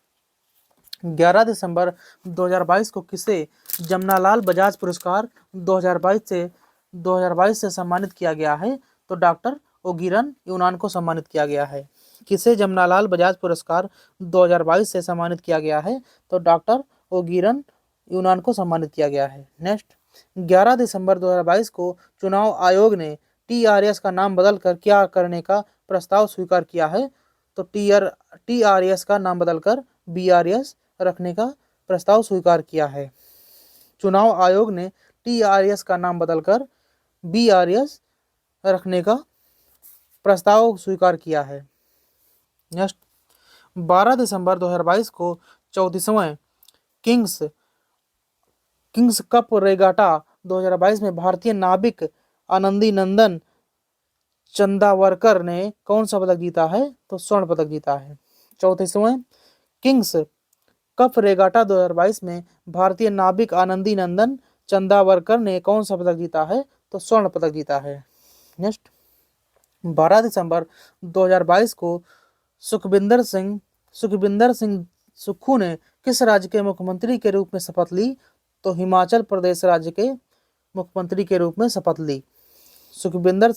11 दिसंबर 2022 को किसे जमनालाल बजाज पुरस्कार 2022 से सम्मानित किया गया है, तो डॉक्टर ओगिरन यूनान को सम्मानित किया गया है। किसे जमनालाल बजाज पुरस्कार 2022 से सम्मानित किया गया है, तो डॉक्टर ओगिरन यूनान को सम्मानित किया गया है। नेक्स्ट, 11 दिसंबर 2022 को चुनाव आयोग ने टीआरएस का नाम बदलकर क्या करने का प्रस्ताव स्वीकार किया है, तो टीआरएस का नाम बदलकर बीआरएस रखने का प्रस्ताव स्वीकार किया है। चुनाव आयोग ने टीआरएस का नाम बदलकर बीआरएस रखने का प्रस्ताव स्वीकार किया है। नेक्स्ट, 12 दिसंबर 2022 को 34वें किंग्स कप रेगाटा 2022 में भारतीय नाविक आनंदी नंदन चंदावरकर ने कौन सा पदक जीता है, तो स्वर्ण पदक जीता है। 34वें किंग्स कप रेगाटा 2022 में भारतीय नाविक आनंदी नंदन चंदावरकर ने कौन सा पदक जीता है, तो स्वर्ण पदक जीता है। नेक्स्ट, 12 दिसंबर 2022 को सुखविंदर सिंह सुक्खू ने किस राज्य के मुख्यमंत्री के रूप में शपथ ली, तो हिमाचल प्रदेश राज्य के मुख्यमंत्री के रूप में शपथ ली। सुखविंदर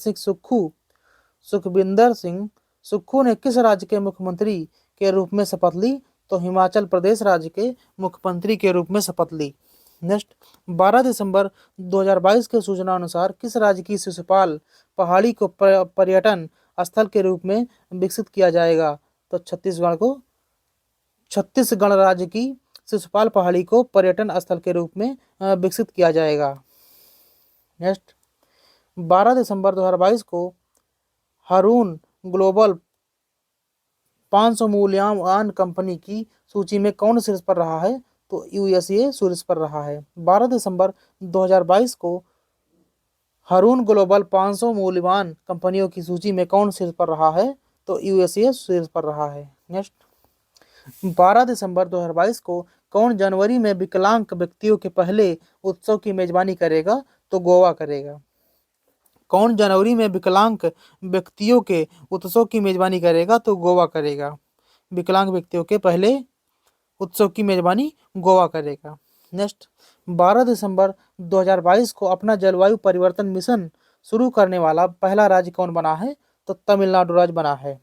सिंह सुक्खू ने किस राज्य के मुख्यमंत्री के रूप में शपथ ली, तो हिमाचल प्रदेश राज्य के मुख्यमंत्री के रूप में शपथ ली। नेक्स्ट, 12 दिसंबर 2022 के सूचना अनुसार किस राज्य की शिशुपाल पहाड़ी को पर्यटन स्थल के रूप में विकसित किया जाएगा, तो छत्तीसगढ़ राज्य की शिशुपाल पहाड़ी को पर्यटन स्थल के रूप में विकसित किया जाएगा। नेक्स्ट, 12 दिसंबर 2022 को हारून ग्लोबल 500 मूल्यवान कंपनी की सूची में कौन शीर्ष पर रहा है, तो यूएसए शीर्ष पर रहा है। 12 दिसंबर 2022 को हारून ग्लोबल 500 मूल्यवान कंपनियों की सूची में कौन शीर्ष पर रहा है, तो यूएसए शीर्ष पर रहा है। नेक्स्ट, 12 दिसंबर 2022 को कौन जनवरी में विकलांग व्यक्तियों के पहले उत्सव की मेजबानी करेगा, तो गोवा करेगा। कौन जनवरी में विकलांग व्यक्तियों के उत्सव की मेजबानी करेगा, तो गोवा करेगा। विकलांग व्यक्तियों के पहले उत्सव की मेजबानी गोवा करेगा। नेक्स्ट, 12 दिसंबर 2022 को अपना जलवायु परिवर्तन मिशन शुरू करने वाला पहला राज्य कौन बना है, तो तमिलनाडु राज्य बना है।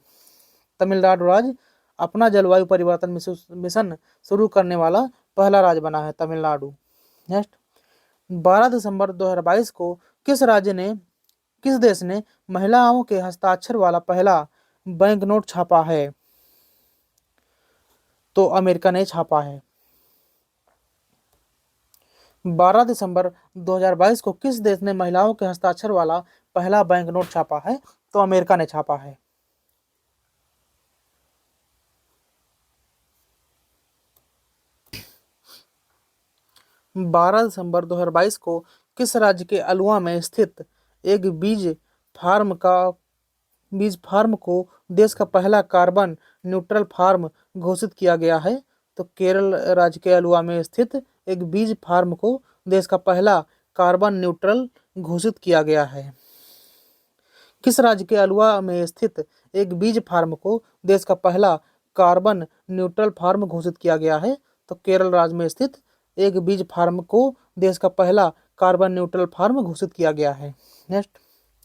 तमिलनाडु राज्य अपना जलवायु परिवर्तन मिशन शुरू करने वाला पहला राज्य बना है, तमिलनाडु। नेक्स्ट, 12 दिसंबर 2022 को किस देश ने महिलाओं के हस्ताक्षर वाला पहला बैंक नोट छापा है, तो अमेरिका ने छापा है। 12 दिसंबर 2022 को किस देश ने महिलाओं के हस्ताक्षर वाला पहला बैंक नोट छापा है, तो अमेरिका ने छापा है। 12 दिसंबर 2022 को किस राज्य के अलुआ में स्थित एक बीज फार्म को देश का पहला कार्बन न्यूट्रल फार्म घोषित किया गया है, तो केरल राज्य के अलुआ में स्थित एक बीज फार्म को देश का पहला कार्बन न्यूट्रल घोषित किया गया है? किस राज्य के अलुवा में स्थित एक बीज फार्म को देश का पहला कार्बन न्यूट्रल फार्म घोषित किया गया है? तो केरल राज्य में स्थित एक बीज फार्म को देश का पहला कार्बन न्यूट्रल फार्म घोषित किया गया है। नेक्स्ट,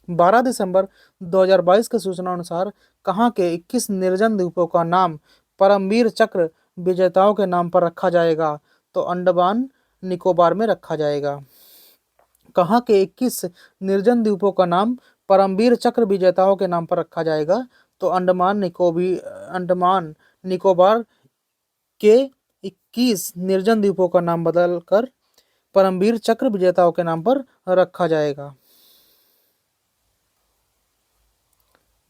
12 दिसंबर 2022 की सूचना अनुसार कहाँ के 21 निर्जन द्वीपों का नाम परमवीर चक्र विजेताओं के नाम पर रखा जाएगा? तो अंडमान निकोबार में रखा जाएगा। कहाँ के 21 निर्जन द्वीपों का नाम परमवीर चक्र विजेताओं के नाम पर रखा जाएगा? तो अंडमान निकोबार के 21 निर्जन द्वीपों का नाम बदलकर परमवीर चक्र विजेताओं के नाम पर रखा जाएगा।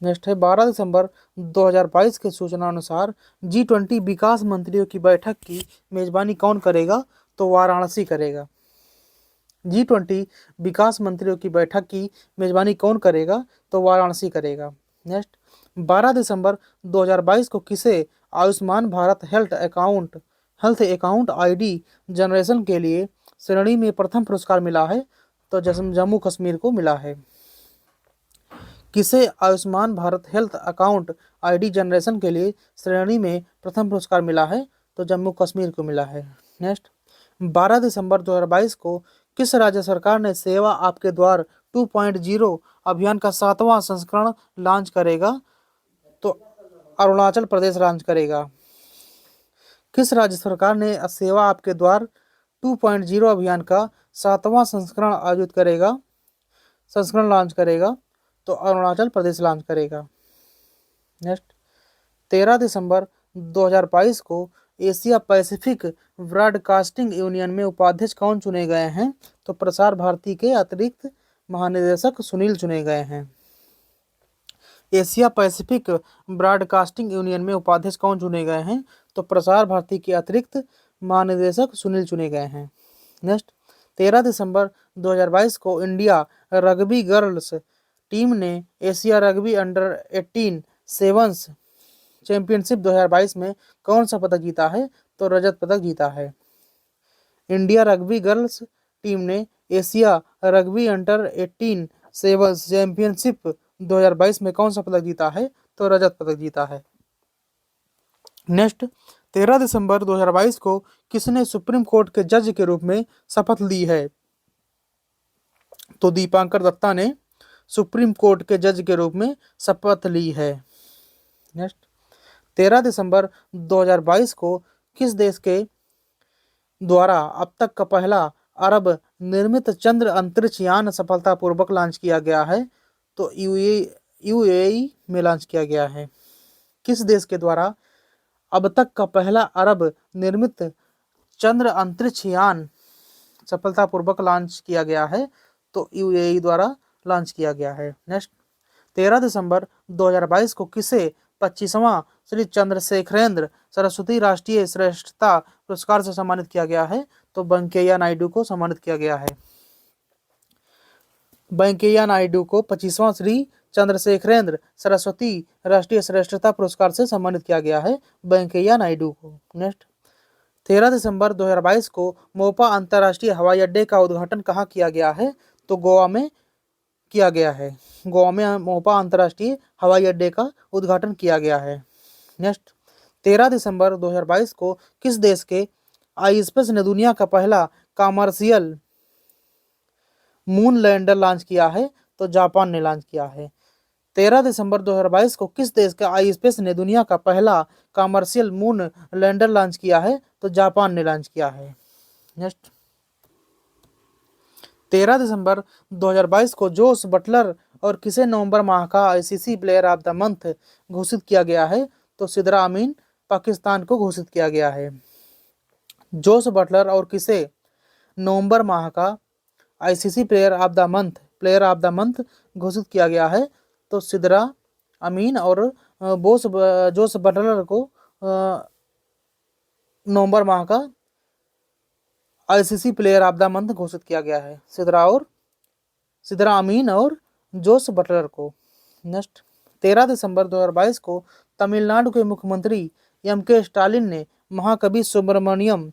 नेक्स्ट है 12 दिसंबर 2022 की सूचना अनुसार G20 विकास मंत्रियों की बैठक की मेजबानी कौन करेगा? तो वाराणसी करेगा। G20 विकास मंत्रियों की बैठक की मेजबानी कौन करेगा? तो वाराणसी करेगा। नेक्स्ट, 12 दिसंबर 2022 को किसे Ayushman Bharat health account ID generation के लिए श्रेणी में प्रथम पुरस्कार मिला है? तो जम्मू कश्मीर को मिला है। किसे Ayushman Bharat health account ID generation के लिए श्रेणी में प्रथम पुरस्कार मिला है? तो जम्मू कश्मीर को मिला है। नेक्स्ट, 12 दिसंबर 2022 को किस राज्य सरकार ने सेवा आपके द्वार 2.0 अभियान का 7वां संस्करण लॉन्च करेगा? तो अरुणाचल प्रदेश लॉन्च करेगा। किस राज्य सरकार ने सेवा आपके द्वार 2.0 अभियान का 7वां संस्करण लॉन्च करेगा? तो अरुणाचल प्रदेश लॉन्च करेगा। नेक्स्ट, 13 दिसंबर 2022 को एशिया पैसिफिक ब्रॉडकास्टिंग यूनियन में उपाध्यक्ष कौन चुने गए हैं? तो प्रसार भारती के अतिरिक्त महानिदेशक सुनील चुने गए हैं। एशिया पैसिफिक ब्रॉडकास्टिंग यूनियन में उपाध्यक्ष कौन चुने गए हैं? तो प्रसार भारती के अतिरिक्त महानिदेशक सुनील चुने गए हैं। नेक्स्ट, 13 दिसंबर 2022 को इंडिया रग्बी गर्ल्स टीम ने Asia rugby under 18 sevens championship 2022 में कौन सा पदक जीता है? तो रजत पदक जीता है। इंडिया रग्बी गर्ल्स टीम ने Asia rugby under 18 sevens championship 2022 में कौन सा पदक जीता है? तो रजत पदक जीता है। नेक्स्ट, 13 दिसंबर 2022 को किसने सुप्रीम कोर्ट के जज के रूप में शपथ ली है? तो दीपांकर दत्ता ने सुप्रीम कोर्ट के जज के रूप में शपथ ली है। नेक्स्ट, 13 दिसंबर 2022 को किस देश के द्वारा अब तक का पहला अरब निर्मित चंद्र अंतरिक्ष यान सफलतापूर्वक लॉन्च किया गया है? तो यूएई में लॉन्च किया गया है। किस देश के द्वारा अब तक का पहला अरब निर्मित चंद्र अंतरिक्ष यान सफलतापूर्वक लॉन्च किया गया है? तो यूएई द्वारा लॉन्च किया गया है। नेक्स्ट, 13 दिसंबर 2022 को किसे 25वां श्री चंद्रशेखरेंद्र सरस्वती राष्ट्रीय श्रेष्ठता पुरस्कार से सम्मानित किया गया है? तो वेंकैया नायडू को सम्मानित किया गया है। वेंकैया नायडू को 25वां श्री चंद्रशेखरेंद्र सरस्वती राष्ट्रीय श्रेष्ठता पुरस्कार से सम्मानित किया गया है, वेंकैया नायडू को। नेक्स्ट, 13 दिसंबर 2022 को मोपा अंतर्राष्ट्रीय हवाई अड्डे का उद्घाटन कहाँ किया गया है? तो गोवा में किया गया है। गोवा में मोपा अंतर्राष्ट्रीय हवाई अड्डे का उद्घाटन किया गया है। नेक्स्ट, 13 दिसंबर 2022 को किस देश के आईस्पेस ने दुनिया का पहला कमर्शियल मून लैंडर लॉन्च किया है? तो जापान ने लॉन्च किया है। 13 दिसंबर 2022 को किस देश के आईस्पेस ने दुनिया का पहला कमर्शियल मून लैंडर लॉन्च किया है? तो जापान ने लॉन्च किया है। नेक्स्ट, 13 दिसंबर 2022 को जोस बटलर और किसे नवंबर माह का ICC player of the month घोषित किया गया है? तो सिद्रा अमीन पाकिस्तान को घोषित किया गया है। जोस बटलर और किसे नवंबर माह का ICC player of the month घोषित किया गया है? तो सिद्रा अमीन और जोस बटलर को नवंबर माह का ICC player of the month घोषित किया गया है, सिद्रा अमीन और जोस बटलर को। नेक्स्ट, 13 दिसंबर 2022 को तमिलनाडु के मुख्यमंत्री एम के स्टालिन ने महाकवि सुब्रमण्यम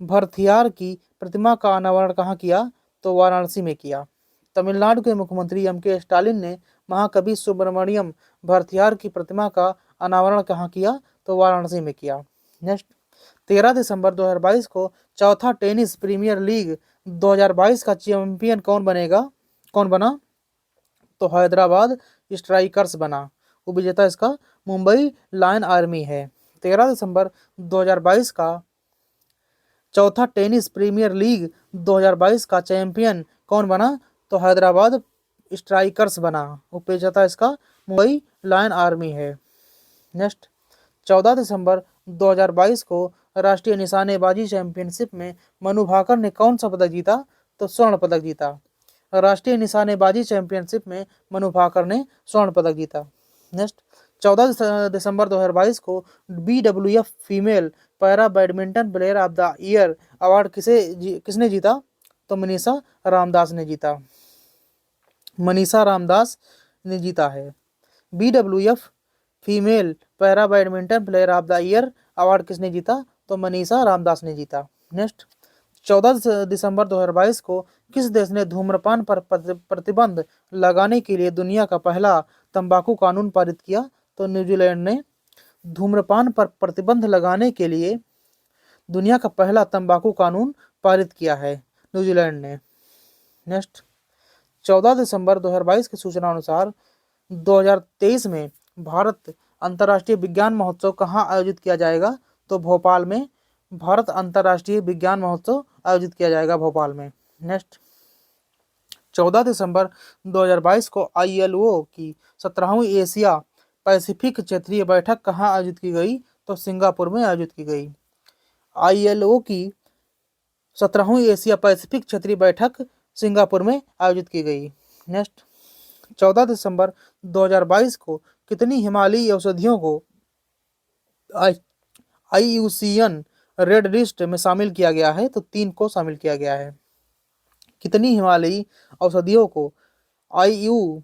भरथियार की प्रतिमा का अनावरण कहाँ किया? तो वाराणसी में किया। तमिलनाडु के मुख्यमंत्री M.K. स्टालिन ने महाकवि सुब्रमण्यम भरथियार की प्रतिमा का अनावरण कहाँ किया? तो वाराणसी में किया। नेक्स्ट, 13 दिसंबर 2022 को चौथा टेनिस प्रीमियर लीग 2022 का चैंपियन कौन बना? तो हैदराबाद स्ट्राइकर्स बना। उपविजेता इसका मुंबई लायन आर्मी है। 13 दिसंबर 2022 का चौथा टेनिस प्रीमियर लीग 2022 का चैंपियन कौन बना? तो हैदराबाद स्ट्राइकर्स बना। उपविजेता इसका मुंबई लायन आर्मी है। नेक्स्ट, 14 दिसंबर 2022 को राष्ट्रीय निशानेबाजी चैंपियनशिप में मनु भाकर ने कौन सा पदक जीता? तो स्वर्ण पदक जीता। राष्ट्रीय निशानेबाजी चैंपियनशिप में मनु भाकर ने स्वर्ण पदक जीता। नेक्स्ट, 14 दिसंबर 2022 को BWF female para badminton player of the year award किसने जीता? तो मनीषा रामदास ने जीता। मनीषा रामदास ने जीता है। BWF female para badminton player of the year award किसने जीता? तो मनीषा रामदास ने जीता। नेक्स्ट, 14 दिसंबर 2022 को किस देश ने धूम्रपान पर प्रतिबंध लगाने के लिए दुनिया का पहला तंबाकू कानून पारित किया? तो न्यूजीलैंड ने धूम्रपान पर प्रतिबंध लगाने के लिए दुनिया का पहला तंबाकू कानून पारित किया है, न्यूजीलैंड ने। नेक्स्ट, 14 दिसंबर 2022 की सूचना अनुसार 2023 में भारत अंतर्राष्ट्रीय विज्ञान महोत्सव कहाँ आयोजित किया जाएगा? तो भोपाल में भारत अंतर्राष्ट्रीय विज्ञान महोत्सव आयोजित किया जाएगा भोपाल में। नेक्स्ट, 14 दिसंबर 2022 को ILO की 17वीं एशिया पैसिफिक क्षेत्रीय बैठक कहाँ आयोजित की गई? तो सिंगापुर में आयोजित की गई। ILO की 17वीं एशिया पैसिफिक क्षेत्रीय बैठक सिंगापुर में आयोजित की गई। नेक्स्ट, 14 दिसंबर 2022 को कितनी हिमालयी औषधियों को IUCN रेड लिस्ट में शामिल किया गया है? तो 3 को शामिल किया गया है। कितनी हिमालयी औषधियों को IUCN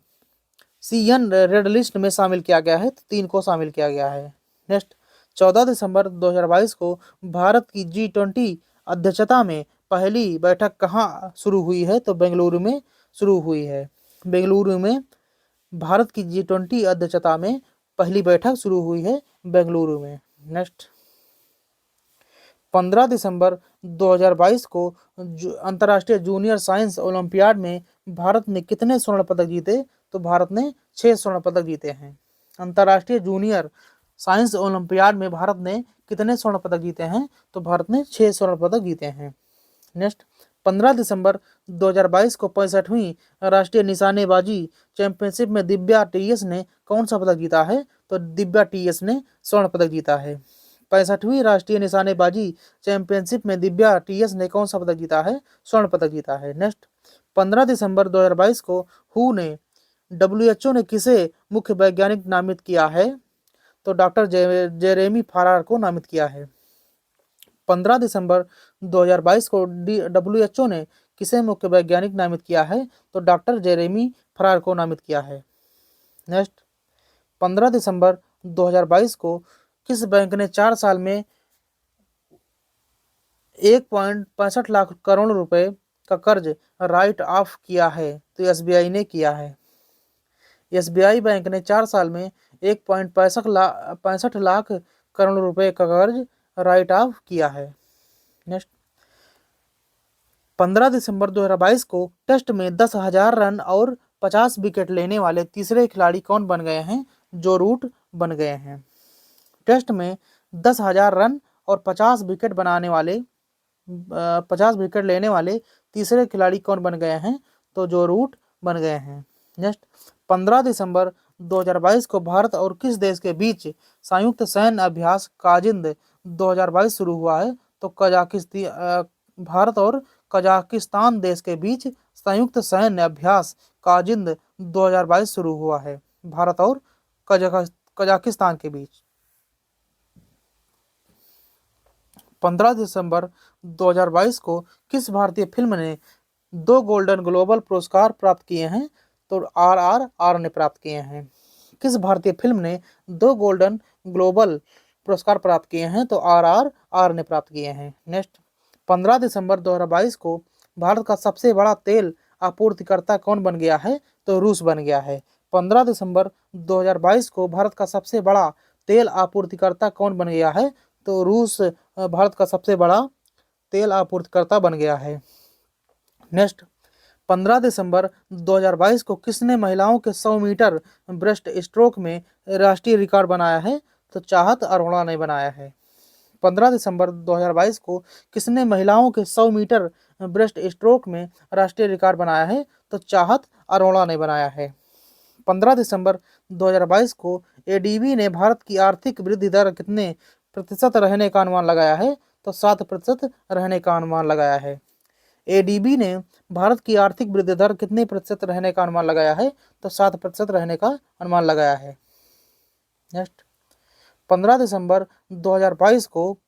रेड लिस्ट में शामिल किया गया है? तो 3 को शामिल किया गया है। नेक्स्ट, 14 दिसंबर 2022 को भारत की G20 अध्यक्षता में पहली बैठक कहाँ शुरू हुई है? तो बेंगलुरु में शुरू हुई है। बेंगलुरु में भारत की G20 अध्यक्षता में पहली बैठक शुरू हुई है बेंगलुरु में। नेक्स्ट, 15 दिसंबर 2022 को अंतर्राष्ट्रीय जूनियर साइंस ओलंपियाड में भारत ने कितने स्वर्ण पदक जीते? तो भारत ने 6 स्वर्ण पदक जीते हैं। अंतर्राष्ट्रीय जूनियर साइंस ओलंपियाड में भारत ने कितने स्वर्ण पदक जीते हैं? तो भारत ने 6 स्वर्ण पदक जीते हैं। नेक्स्ट, 15 दिसंबर 2022 को 65वीं राष्ट्रीय निशानेबाजी चैंपियनशिप में दिव्या TS ने कौन सा पदक जीता है? तो दिव्या TS ने स्वर्ण पदक जीता है। 65वीं राष्ट्रीय निशानेबाजी चैंपियनशिप में दिव्या TS ने कौन सा पदक जीता है? स्वर्ण पदक जीता है। नेक्स्ट, 15 दिसंबर 2022 को WHO ने किसे मुख्य वैज्ञानिक नामित किया है? तो डॉक्टर जेरेमी फरार को नामित किया है। 15 दिसंबर 2022 को WHO ने किसे मुख्य वैज्ञानिक नामित किया है? तो डॉक्टर जेरेमी फरार को नामित किया है। नेक्स्ट, 15 दिसंबर 2022 को किस बैंक ने 4 साल में 1.65 लाख करोड़ रुपए का कर्ज राइट ऑफ किया है? तो SBI ने किया है। SBI बैंक ने 4 साल में 1.65 लाख करोड़ रुपए का कर्ज राइट ऑफ किया है। नेक्स्ट, 15 दिसंबर 2022 को टेस्ट में 10,000 रन और 50 विकेट लेने वाले तीसरे खिलाड़ी कौन बन गए हैं? जो रूट बन गए हैं। टेस्ट में 10,000 रन और 50 विकेट लेने वाले तीसरे खिलाड़ी कौन बन गए हैं? तो जो रूट बन गए हैं। नेक्स्ट, 15 दिसंबर 2022 को भारत और किस देश के बीच संयुक्त सैन्य अभ्यास काजिंद 2022 शुरू हुआ है? तो भारत और कजाकिस्तान देश के बीच संयुक्त सैन्य अभ्यास काजिंद 2022 शुरू हुआ है, भारत और कजाकिस्तान के बीच। 15 दिसंबर 2022 को किस भारतीय फिल्म ने 2 गोल्डन ग्लोबल पुरस्कार प्राप्त किए हैं? तो RRR ने प्राप्त किए हैं। किस भारतीय फिल्म ने 2 गोल्डन ग्लोबल पुरस्कार प्राप्त किए हैं? तो RRR ने प्राप्त किए हैं। नेक्स्ट, 15 दिसंबर 2022 को भारत का सबसे बड़ा तेल आपूर्तिकर्ता कौन बन गया है? तो रूस बन गया है। 15 दिसंबर 2022 को भारत का सबसे बड़ा तेल आपूर्तिकर्ता कौन बन गया है? तो रूस भारत का सबसे बड़ा तेल आपूर्तिकर्ता बन गया है। नेक्स्ट, 15 दिसंबर 2022 को किसने महिलाओं के 100 मीटर ब्रेस्ट स्ट्रोक में राष्ट्रीय रिकॉर्ड बनाया है? तो चाहत अरोड़ा ने बनाया है। 15 दिसंबर 2022 को किसने महिलाओं के 100 मीटर ब्रेस्ट स्ट्रोक में राष्ट्रीय रिकॉर्ड बनाया है? तो चाहत अरोड़ा ने बनाया है। 15 दिसंबर 2022 को एडीबी ने भारत की आर्थिक वृद्धि दर कितने प्रतिशत रहने का अनुमान लगाया है? तो 7% रहने का अनुमान लगाया है। एडीबी ने भारत की आर्थिक वृद्धि दर कितने प्रतिशत रहने का अनुमान लगाया है? तो 7% रहने का अनुमान लगाया है। नेक्स्ट, 15 दिसंबर 2022 को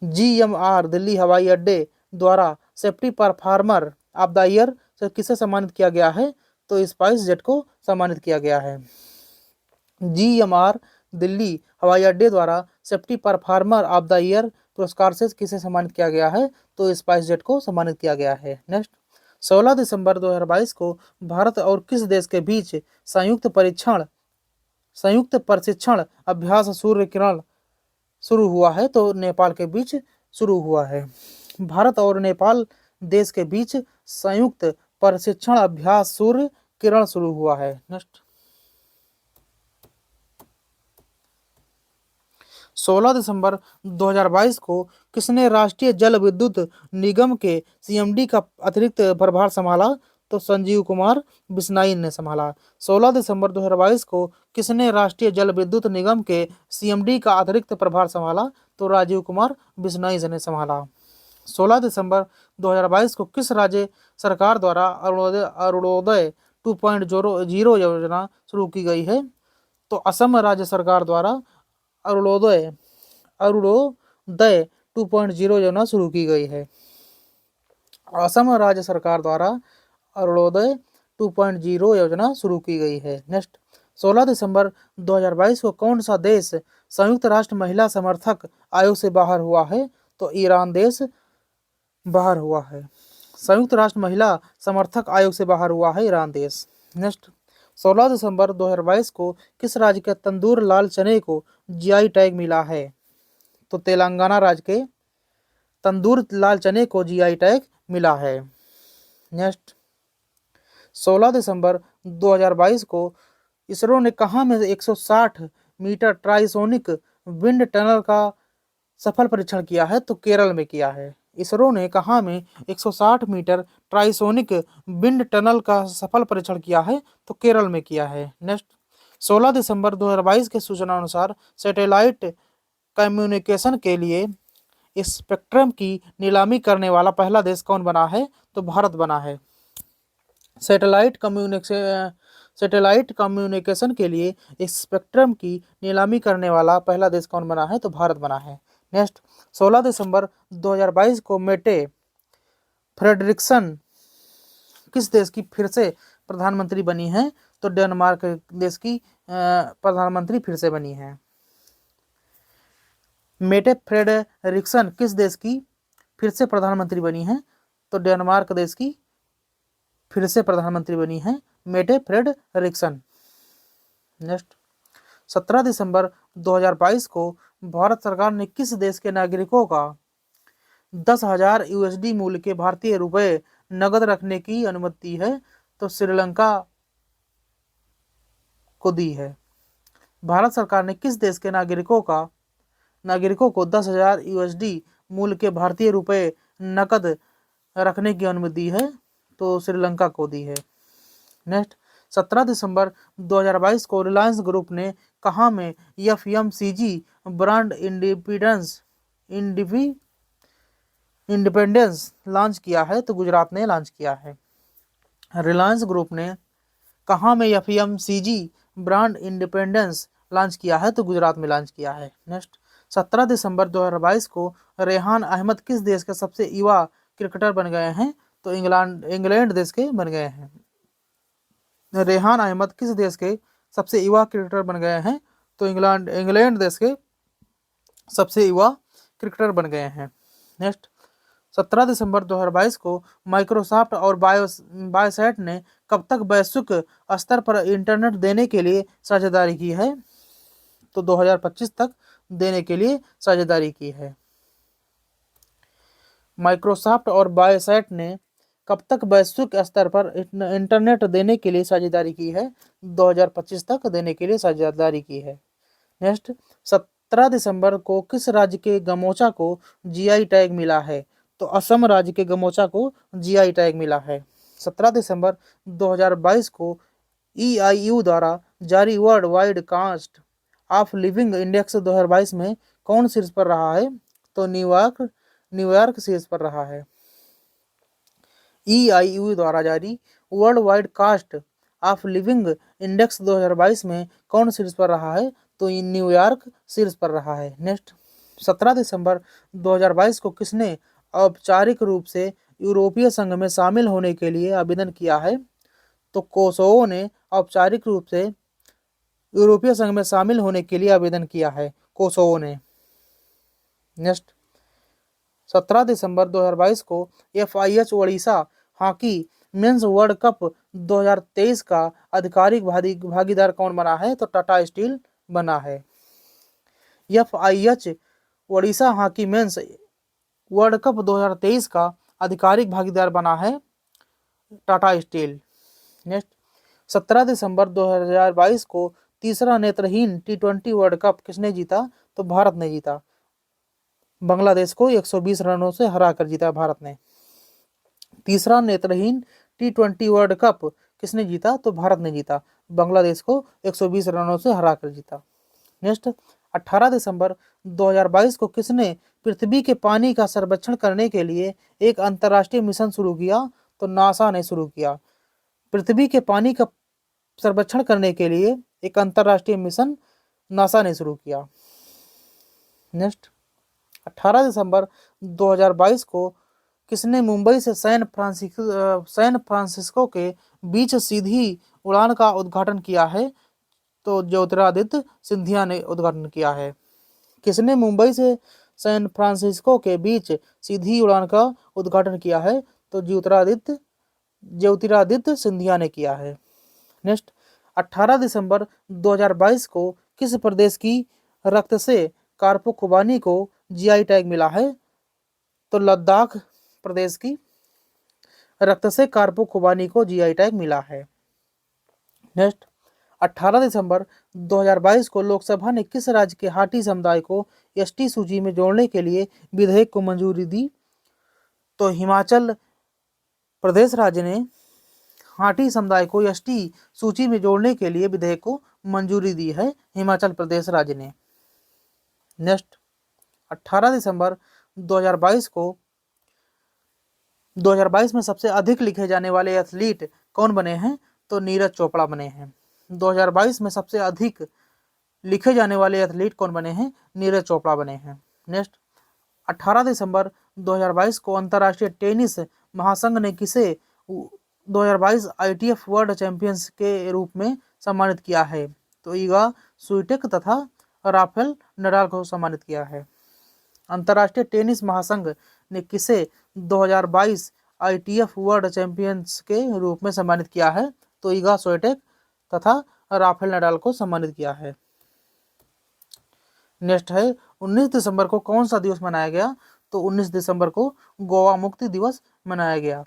जीएमआर दिल्ली हवाई अड्डे द्वारा safety performer of the year से किसे सम्मानित किया गया है? तो स्पाइस जेट को सम्मानित किया गया है। जीएमआर दिल्ली हवाई अड्डे द्वारा safety performer of the year पुरस्कार से किसे सम्मानित किया गया है? तो स्पाइस जेट को सम्मानित किया गया है। नेक्स्ट, 16 दिसंबर 2022 को भारत और किस देश के बीच संयुक्त प्रशिक्षण अभ्यास सूर्य किरण शुरू हुआ है? तो नेपाल के बीच शुरू हुआ है। भारत और नेपाल देश के बीच संयुक्त प्रशिक्षण अभ्यास सूर्य किरण शुरू हुआ है। नेक्स्ट, 16 दिसंबर 2022 को किसने राष्ट्रीय जल विद्युत निगम के सीएमडी का अतिरिक्त प्रभार संभाला? तो संजीव कुमार बिश्नोई ने संभाला। 16 दिसंबर 2022 को किसने राष्ट्रीय जल विद्युत निगम के सीएमडी का अतिरिक्त प्रभार संभाला? तो राजीव कुमार बिश्नोई ने संभाला। 16 दिसंबर 2022 को किस राज्य सरकार द्वारा अरुणोदय 2.0 योजना शुरू की गई है? तो असम राज्य सरकार द्वारा अरुणोदय 2.0 योजना शुरू की गई है। असम राज्य सरकार द्वारा अरुणोदय 2.0 योजना शुरू की गई है। नेक्स्ट, 16 दिसंबर 2022 को कौन सा देश संयुक्त राष्ट्र महिला समर्थक आयोग से बाहर हुआ है? तो ईरान देश बाहर हुआ है। संयुक्त राष्ट्र महिला समर्थक आयोग से बाहर हुआ है ईरान देश। नेक्स्ट, 16 दिसंबर 2022 को किस राज्य के तंदूर लाल चने को जीआई टैग मिला है? तो तेलंगाना राज्य के तंदूर लाल चने को जीआई टैग मिला है। नेक्स्ट, 16 दिसंबर 2022 को इसरो ने कहाँ में 160 मीटर ट्राइसोनिक विंड टनल का सफल परीक्षण किया है? तो केरल में किया है। इसरो ने कहाँ में 160 मीटर ट्राइसोनिक विंड टनल का सफल परीक्षण किया है? तो केरल में किया है। नेक्स्ट, 16 दिसंबर 2022 के सूचना अनुसार सैटेलाइट कम्युनिकेशन के लिए स्पेक्ट्रम की नीलामी करने वाला पहला देश कौन बना है? तो भारत बना है। सैटेलाइट कम्युनिकेशन के लिए स्पेक्ट्रम की नीलामी करने वाला पहला देश कौन बना है? तो भारत बना है। नेक्स्ट, 16 दिसंबर 2022 को मेटे फ्रेडरिक्सन किस देश की फिर से प्रधानमंत्री बनी है? तो डेनमार्क देश की प्रधानमंत्री फिर से बनी है। मेटे फ्रेडरिक्सन किस देश की फिर से प्रधानमंत्री बनी है? तो डेनमार्क देश की फिर से प्रधानमंत्री बनी है मेटे फ्रेडरिक्सन। नेक्स्ट, 17 दिसंबर 2022 को भारत सरकार ने किस देश के नागरिकों का 10,000 यूएसडी मूल्य के भारतीय रुपए नगद रखने की अनुमति है? तो श्रीलंका को दी है। भारत सरकार ने किस देश के नागरिकों को 10,000 यूएसडी मूल्य के भारतीय रुपए नकद रखने की अनुमति दी है? तो श्रीलंका को दी है। नेक्स्ट, 17 दिसंबर 2022 को रिलायंस ग्रुप ने कहाँ में एफएमसीजी ब्रांड इंडिपेंडेंस लॉन्च किया है? तो गुजरात ने लॉन्च किया है। रिलायंस ग्रुप ने कहाँ में एफएमसीजी ब्रांड इंडिपेंडेंस लॉन्च किया है? तो गुजरात में लॉन्च किया है। नेक्स्ट, 17 दिसंबर 2022 को रेहान अहमद किस देश के सबसे युवा क्रिकेटर बन गए हैं? तो इंग्लैंड देश के बन गए हैं। रेहान अहमद किस देश के सबसे युवा क्रिकेटर बन गए हैं? तो इंग्लैंड देश के सबसे युवा क्रिकेटर बन गए हैं। नेक्स्ट, 17 दिसंबर 2022 को माइक्रोसॉफ्ट और बायोसैट ने कब तक वैश्विक स्तर पर इंटरनेट देने के लिए साझेदारी की है? तो 2025 तक देने के लिए साझेदारी की है। माइक्रोसॉफ्ट और बायोसैट ने कब तक वैश्विक स्तर पर इंटरनेट देने के लिए साझेदारी की है? 2025 तक देने के लिए साझेदारी की है। नेक्स्ट, 17 दिसंबर को किस राज्य के गमोचा को जीआई टैग मिला है? तो असम राज्य के गमोचा को जीआई टैग मिला है। 17 दिसंबर 2022 को ईआईयू द्वारा जारी worldwide cost of living index 2022 में कौन शीर्ष पर रहा है? तो न्यूयॉर्क शीर्ष पर रहा है। ईआईयू द्वारा जारी worldwide cost of living index 2022 में कौन शीर्ष पर रहा है? तो न्यूयॉर्क शीर्ष पर रहा है। नेक्स्ट, 17 दिसंबर 2022 को किसने औपचारिक रूप से यूरोपीय संघ में शामिल होने के लिए आवेदन किया है? तो कोसोवो ने औपचारिक रूप से यूरोपीय संघ में शामिल होने के लिए आवेदन किया है, कोसोवो ने। नेक्स्ट, 17 दिसंबर 2022 को FIH Odisha hockey mains world cup 2023 का आधिकारिक भागीदार कौन बना है? तो टाटा स्टील बना है। FIH Odisha hockey mains world cup 2023 का आधिकारिक भागीदार बना है टाटा स्टील। नेक्स्ट, 17 दिसंबर 2022 को तीसरा नेत्रहीन T20 वर्ल्ड कप किसने जीता? तो भारत ने जीता। बांग्लादेश को 120 रनों से हराकर जीता भारत ने। तीसरा नेत्रहीन T20 वर्ल्ड कप किसने जीता? तो भारत ने जीता। बांग्लादेश को 120 रनों से हराकर जीता। नेक्स्ट, 18 दिसंबर 2022 को किसने पृथ्वी के पानी का सर्वेक्षण करने के लिए एक अंतर्राष्ट्रीय मिशन शुरू किया? तो नासा ने शुरू किया। पृथ्वी के पानी का सर्वेक्षण करने के लिए एक अंतर्राष्ट्रीय मिशन नासा ने शुरू किया। नेक्स्ट, 18 दिसंबर 2022 को किसने मुंबई से सैन फ्रांसिस्को के बीच सीधी उड़ान का उद्घाटन किया है? तो ज्योतिरादित्य सिंधिया ने उद्घाटन किया है। किसने मुंबई से सैन फ्रांसिस्को के बीच सीधी उड़ान का उद्घाटन किया है? तो ज्योतिरादित्य सिंधिया ने किया है। नेक्स्ट, 18 दिसंबर 2022 को किस प्रदेश की रक्त से कारपो खुबानी को जीआई टैग मिला है? तो लद्दाख प्रदेश की रक्त से कारपो खुबानी को जीआई टैग मिला है। नेक्स्ट, 18 दिसंबर 2022 को लोकसभा ने किस राज्य के हाटी समुदाय को एसटी सूची में जोड़ने के लिए विधेयक को मंजूरी दी? तो हिमाचल प्रदेश राज्य ने हाटी समुदाय को एसटी सूची में जोड़ने के लिए विधेयक को मंजूरी दी है, हिमाचल प्रदेश राज्य ने। नेक्स्ट, 18 दिसंबर 2022 में सबसे अधिक लिखे जाने वाले एथलीट कौन बने हैं? तो नीरज चोपड़ा बने हैं। 2022 में सबसे अधिक लिखे जाने वाले एथलीट कौन बने हैं? नीरज चोपड़ा बने हैं। नेक्स्ट, 18 दिसंबर 2022 को अंतर्राष्ट्रीय टेनिस महासंघ ने किसे 2022 ITF वर्ल्ड चैंपियंस के रूप में सम्मानित किया है? तो ईगा स्विटेक तथा राफेल नडाल को सम्मानित किया है। अंतर्राष्ट्रीय टेनिस महासंघ ने किसे 2022 ITF वर्ल्ड चैंपियंस के रूप में सम्मानित किया है? तो ईगा स्विटेक तथा राफेल नडाल को सम्मानित किया है। नेक्स्ट है 19 दिसंबर को कौन सा दिवस मनाया गया? तो 19 दिसंबर को गोवा मुक्ति दिवस मनाया गया।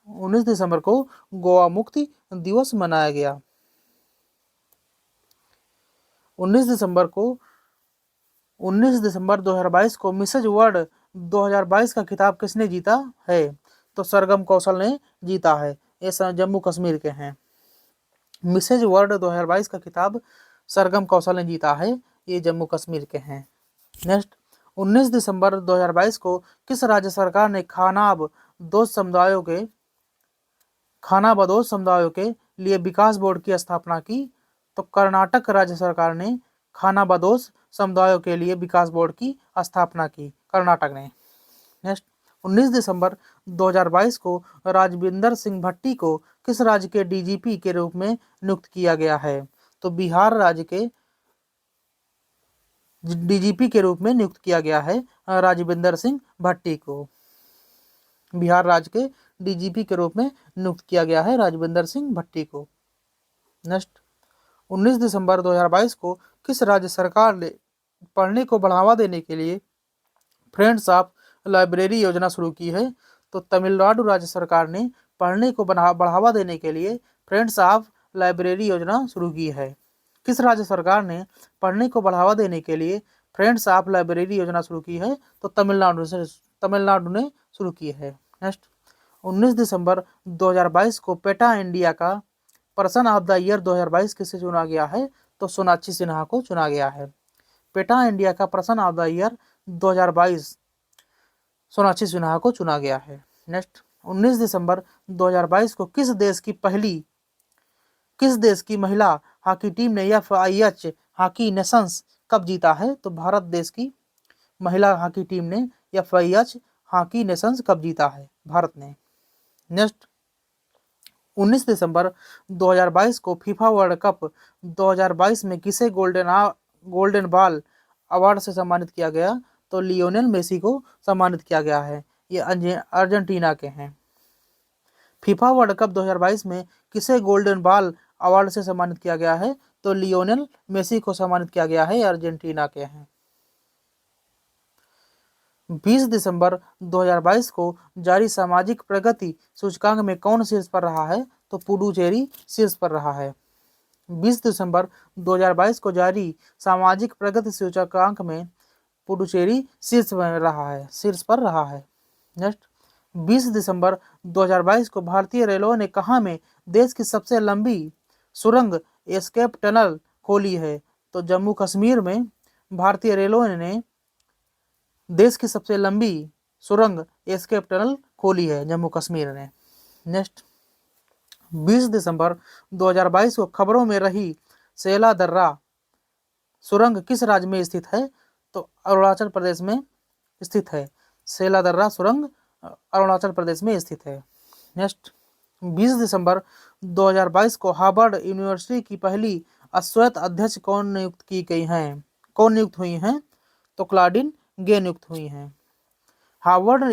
19 दिसंबर को गोवा मुक्ति दिवस मनाया गया। 19 दिसंबर 2022 को मिसेज वर्ल्ड 2022 का खिताब किसने जीता है? तो सरगम कौशल ने जीता है। ये जम्मू कश्मीर के हैं। मिसेज वर्ल्ड 2022 का खिताब सरगम कौशल ने जीता है, ये जम्मू कश्मीर के हैं। नेक्स्ट, 19 दिसंबर 2022 को किस राज्य सरकार ने खानाबदोश समुदायों के लिए विकास बोर्ड की स्थापना की? तो कर्नाटक राज्य सरकार ने खानाबदोश समुदायों के लिए विकास बोर्ड की स्थापना की, कर्नाटक ने। नेक्स्ट, 19 दिसंबर 2022 को राजविंदर सिंह भट्टी को किस राज्य के डीजीपी के रूप में नियुक्त किया गया है? तो बिहार राज्य के डीजीपी के रूप में नियुक्त किया गया है राजविंदर सिंह भट्टी को। बिहार राज्य के डीजीपी के रूप में नियुक्त किया गया है राजविंदर सिंह भट्टी को। नेक्स्ट, 19 दिसंबर 2022 को किस राज्य सरकार ने पढ़ने को बढ़ावा देने के लिए फ्रेंड्स ऑफ लाइब्रेरी योजना शुरू की है? तो तमिलनाडु राज्य सरकार ने पढ़ने को बढ़ावा देने के लिए फ्रेंड्स ऑफ लाइब्रेरी योजना शुरू की है। किस राज्य सरकार ने पढ़ने को बढ़ावा देने के लिए फ्रेंड्स ऑफ लाइब्रेरी योजना शुरू की है? तो तमिलनाडु ने शुरू की है। नेक्स्ट, 19 दिसंबर 2022 को पेटा इंडिया का पर्सन ऑफ द ईयर 2022 किसे चुना गया है? तो सोनाक्षी सिन्हा को चुना गया है। पेटा इंडिया का person of the year 2022 Sonakshi Sinha को चुना गया है। नेक्स्ट, 19 दिसंबर 2022 को किस देश की महिला हॉकी टीम ने FIH हॉकी नेशंस कप जीता है? तो भारत देश की महिला हॉकी टीम ने FIH हॉकी नेशंस कप जीता है, भारत ने। नेक्स्ट, 19 दिसंबर 2022 को फीफा वर्ल्ड कप 2022 में किसे गोल्डन बॉल अवार्ड से सम्मानित किया गया? तो लियोनेल मेसी को सम्मानित किया गया है। ये अर्जेंटीना के हैं। फीफा वर्ल्ड कप 2022 में किसे गोल्डन बॉल अवार्ड से सम्मानित किया गया है? तो लियोनेल मेसी को सम्मानित किया गया है, अर्जेंटीना के हैं। 20 दिसंबर 2022 को जारी सामाजिक प्रगति सूचकांक में कौन शीर्ष पर रहा है? तो पुडुचेरी शीर्ष पर रहा है। 20 दिसंबर 2022 को जारी सामाजिक प्रगति सूचकांक में पुडुचेरी शीर्ष पर रहा है। नेक्स्ट, 20 दिसंबर 2022 को भारतीय रेलवे ने कहाँ में देश की सबसे लंबी सुरंग एस्केप टनल खोली है? तो जम्मू कश्मीर में भारतीय रेलवे ने देश की सबसे लंबी सुरंग एस्केप टनल खोली है, जम्मू कश्मीर ने। नेक्स्ट, 20 दिसंबर 2022 को खबरों में रही सेला दर्रा सुरंग किस राज्य में स्थित है? तो अरुणाचल प्रदेश में स्थित है। सेला दर्रा सुरंग अरुणाचल प्रदेश में स्थित है। नेक्स्ट, 20 दिसंबर 2022 को हार्वर्ड यूनिवर्सिटी की पहली अश्वेत अध्यक्ष कौन नियुक्त हुई हैं? तो क्लाडिन गे नियुक्त हुई हैं। हार्वर्ड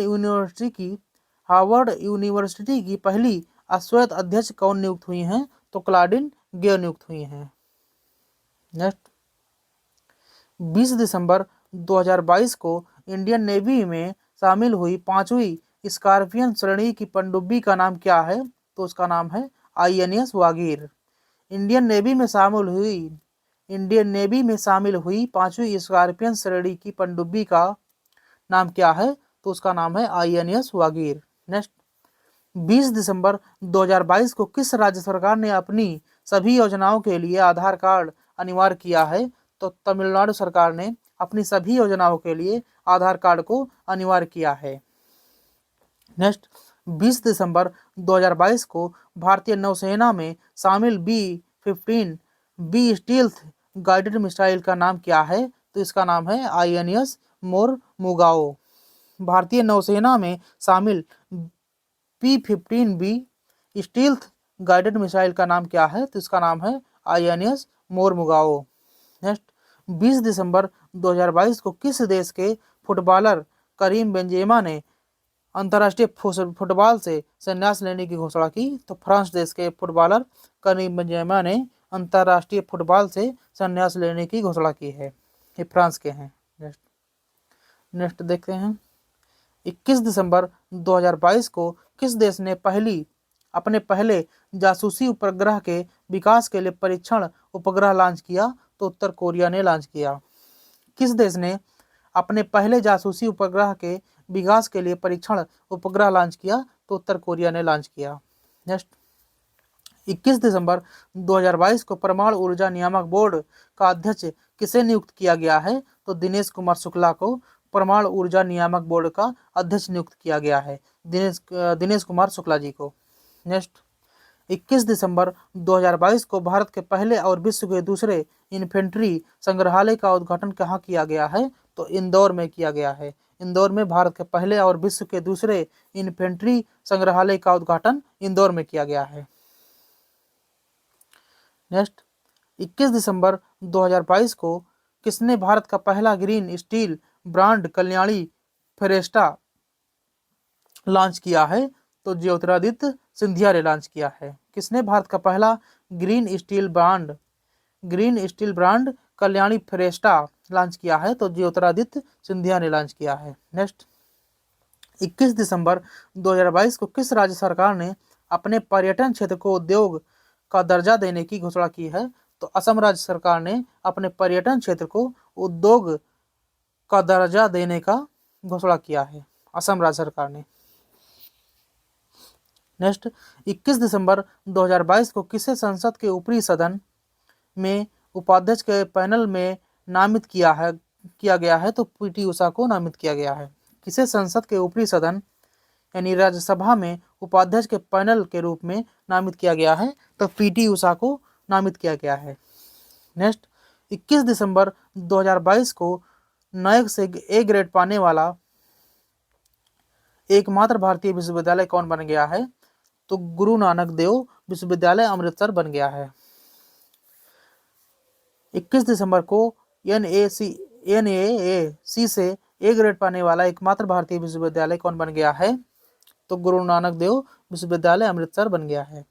यूनिवर्सिटी की पहली अश्वेत अध्यक्ष कौन नियुक्त हुई हैं? तो क्लाडिन गे नियुक्त हुई हैं। नेक्स्ट, 20 दिसंबर 2022 को इंडियन नेवी में शामिल हुई 5वीं स्कॉर्पियन श्रेणी की पनडुब्बी का नाम क्या है? तो उसका नाम है INS वागीर। इंडियन नेवी में शामिल हुई 5वीं स्कॉर्पियन श्रेणी की पनडुब्बी का नाम क्या है? तो उसका नाम है INS वागीर। नेक्स्ट, 20 दिसंबर 2022 को किस राज्य सरकार ने अपनी सभी योजनाओं के लिए आधार कार्ड अनिवार्य किया है? तो तमिलनाडु सरकार ने अपनी सभी योजनाओं के लिए आधार कार्ड को अनिवार्य किया है। नेक्स्ट, 20 दिसंबर 2022 को भारतीय नौसेना में शामिल B-15 B stealth guided missile का नाम क्या है? तो इसका नाम है INS मोरमुगाओ। भारतीय नौसेना में शामिल P-15B स्टील्थ गाइडेड मिसाइल का नाम क्या है? तो इसका नाम है INS मोरमुगाओ। नेक्स्ट, 20 दिसंबर 2022 को किस देश के फुटबॉलर करीम बेंजेमा ने अंतर्राष्ट्रीय फुटबॉल से संन्यास लेने की घोषणा की? तो फ्रांस देश के फुटबॉलर करीम बेंजेमा ने अंतर्राष्ट्रीय फुटबॉल से संन्यास लेने की घोषणा की है। ये फ्रांस के हैं। नेक्स्ट देखते हैं, 21 दिसंबर 2022 को किस देश ने अपने पहले जासूसी उपग्रह के विकास के लिए परीक्षण उपग्रह लॉन्च किया? तो उत्तर कोरिया ने लॉन्च किया। किस देश ने अपने पहले जासूसी उपग्रह के विकास के लिए परीक्षण उपग्रह लॉन्च किया? तो उत्तर कोरिया ने लॉन्च किया। नेक्स्ट, 21 दिसंबर 2022 को परमाणु ऊर्जा नियामक बोर्ड का अध्यक्ष किसे नियुक्त किया गया है? तो दिनेश कुमार शुक्ला को परमाणु ऊर्जा नियामक बोर्ड का अध्यक्ष नियुक्त किया गया है, दिनेश कुमार शुक्ला जी को। नेक्स्ट, 21 दिसंबर 2022 को भारत के पहले और विश्व के दूसरे इन्फेंट्री संग्रहालय का उद्घाटन कहाँ किया गया है? तो इंदौर में किया गया है। इंदौर में भारत के पहले और विश्व के दूसरे इन्फेंट्री संग्रहालय का उद्घाटन इंदौर में किया गया है। नेक्स्ट, 21 दिसंबर 2022 को किसने भारत का पहला green steel brand Kalyani Ferresta launch किया है? तो ज्योतिरादित्य सिंधिया ने लॉन्च किया है। किसने भारत का पहला green steel brand Kalyani Ferresta launch किया है? तो ज्योतिरादित्य सिंधिया ने लॉन्च किया है। नेक्स्ट, 21 दिसंबर 2022 को किस राज्य सरकार ने अपने पर्यटन क्षेत्र को उद्योग का दर्जा देने की घोषणा की है? तो असम राज्य सरकार ने अपने पर्यटन क्षेत्र को उद्योग का दर्जा देने का घोषणा किया है, असम राज्य सरकार ने। नेक्स्ट, 21 दिसंबर 2022 को किसे संसद के ऊपरी सदन में उपाध्यक्ष के पैनल में नामित किया गया है? तो पीटी उषा को नामित किया गया है। किसे संसद के ऊपरी सदन यानी राज्यसभा में उपाध्यक्ष के पैनल के रूप में नामित किया गया है? तो पीटी उषा को नामित किया गया है। नेक्स्ट, 21 दिसंबर 2022 को नैक से ए ग्रेड पाने वाला एकमात्र भारतीय विश्वविद्यालय कौन बन गया है? तो गुरु नानक देव विश्वविद्यालय अमृतसर बन गया है। 21 दिसंबर को एनएसी से ए ग्रेड पाने वाला एकमात्र भारतीय विश्वविद्यालय कौन बन गया है? तो गुरु नानक देव विश्वविद्यालय अमृतसर बन गया है।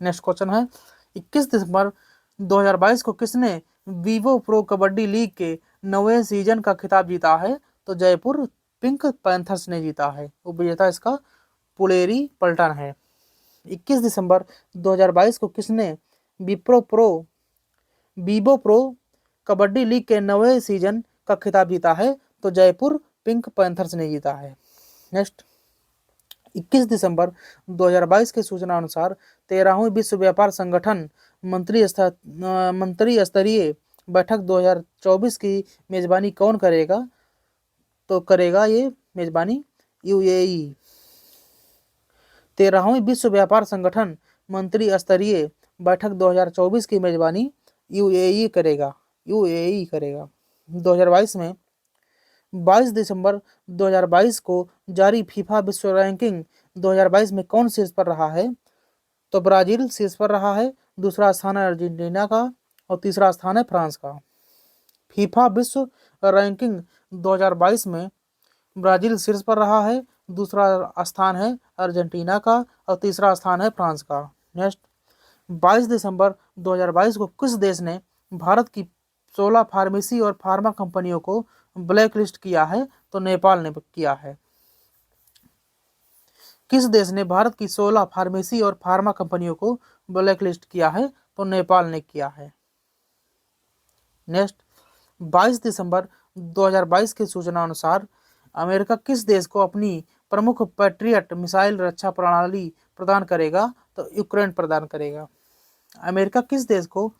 नेक्स्ट क्वेश्चन है, 21 दिसंबर 2022 को किसने वीवो प्रो कबड्डी लीग के 9वें सीजन का खिताब जीता है? तो जयपुर पिंक पैंथर्स ने जीता है। उपविजेता इसका पुलेरी पल्टन है। 21 दिसंबर 2022 को किसने वीवो प्रो कबड्डी लीग के 9वें सीजन का खिताब जीता है? तो जयपुर पिंक पैंथर्स ने जीता है। नेक्स्ट, 21 दिसंबर 2022 के सूचना अनुसार 13वीं विश्व व्यापार संगठन मंत्री स्तरीय बैठक 2024 की मेजबानी कौन करेगा? तो करेगा ये मेजबानी यूएई। 13वीं विश्व व्यापार संगठन मंत्री स्तरीय बैठक 2024 की मेजबानी यूएई करेगा। 2022 में 22 दिसंबर 2022 को जारी फीफा विश्व रैंकिंग 2022 में कौन शीर्ष पर रहा है? तो ब्राजील शीर्ष पर रहा है, दूसरा स्थान है अर्जेंटीना का और तीसरा स्थान है फ्रांस का। फीफा विश्व रैंकिंग 2022 में ब्राजील शीर्ष पर रहा है, दूसरा स्थान है अर्जेंटीना का और तीसरा स्थान है फ्रांस का। नेक्स्ट, 22 दिसंबर 2022 को किस देश ने भारत की 16 फार्मेसी और फार्मा कंपनियों को ब्लैक लिस्ट किया है? तो नेपाल ने किया है। किस देश ने भारत की 16 फार्मेसी और फार्मा कंपनियों को ब्लैक लिस्ट किया है? तो नेपाल ने किया है। नेक्स्ट, 22 दिसंबर 2022 की सूचना अनुसार अमेरिका किस देश को अपनी प्रमुख पैट्रियट मिसाइल रक्षा प्रणाली प्रदान करेगा? तो यूक्रेन प्रदान करेगा। अमेरिका किस देश को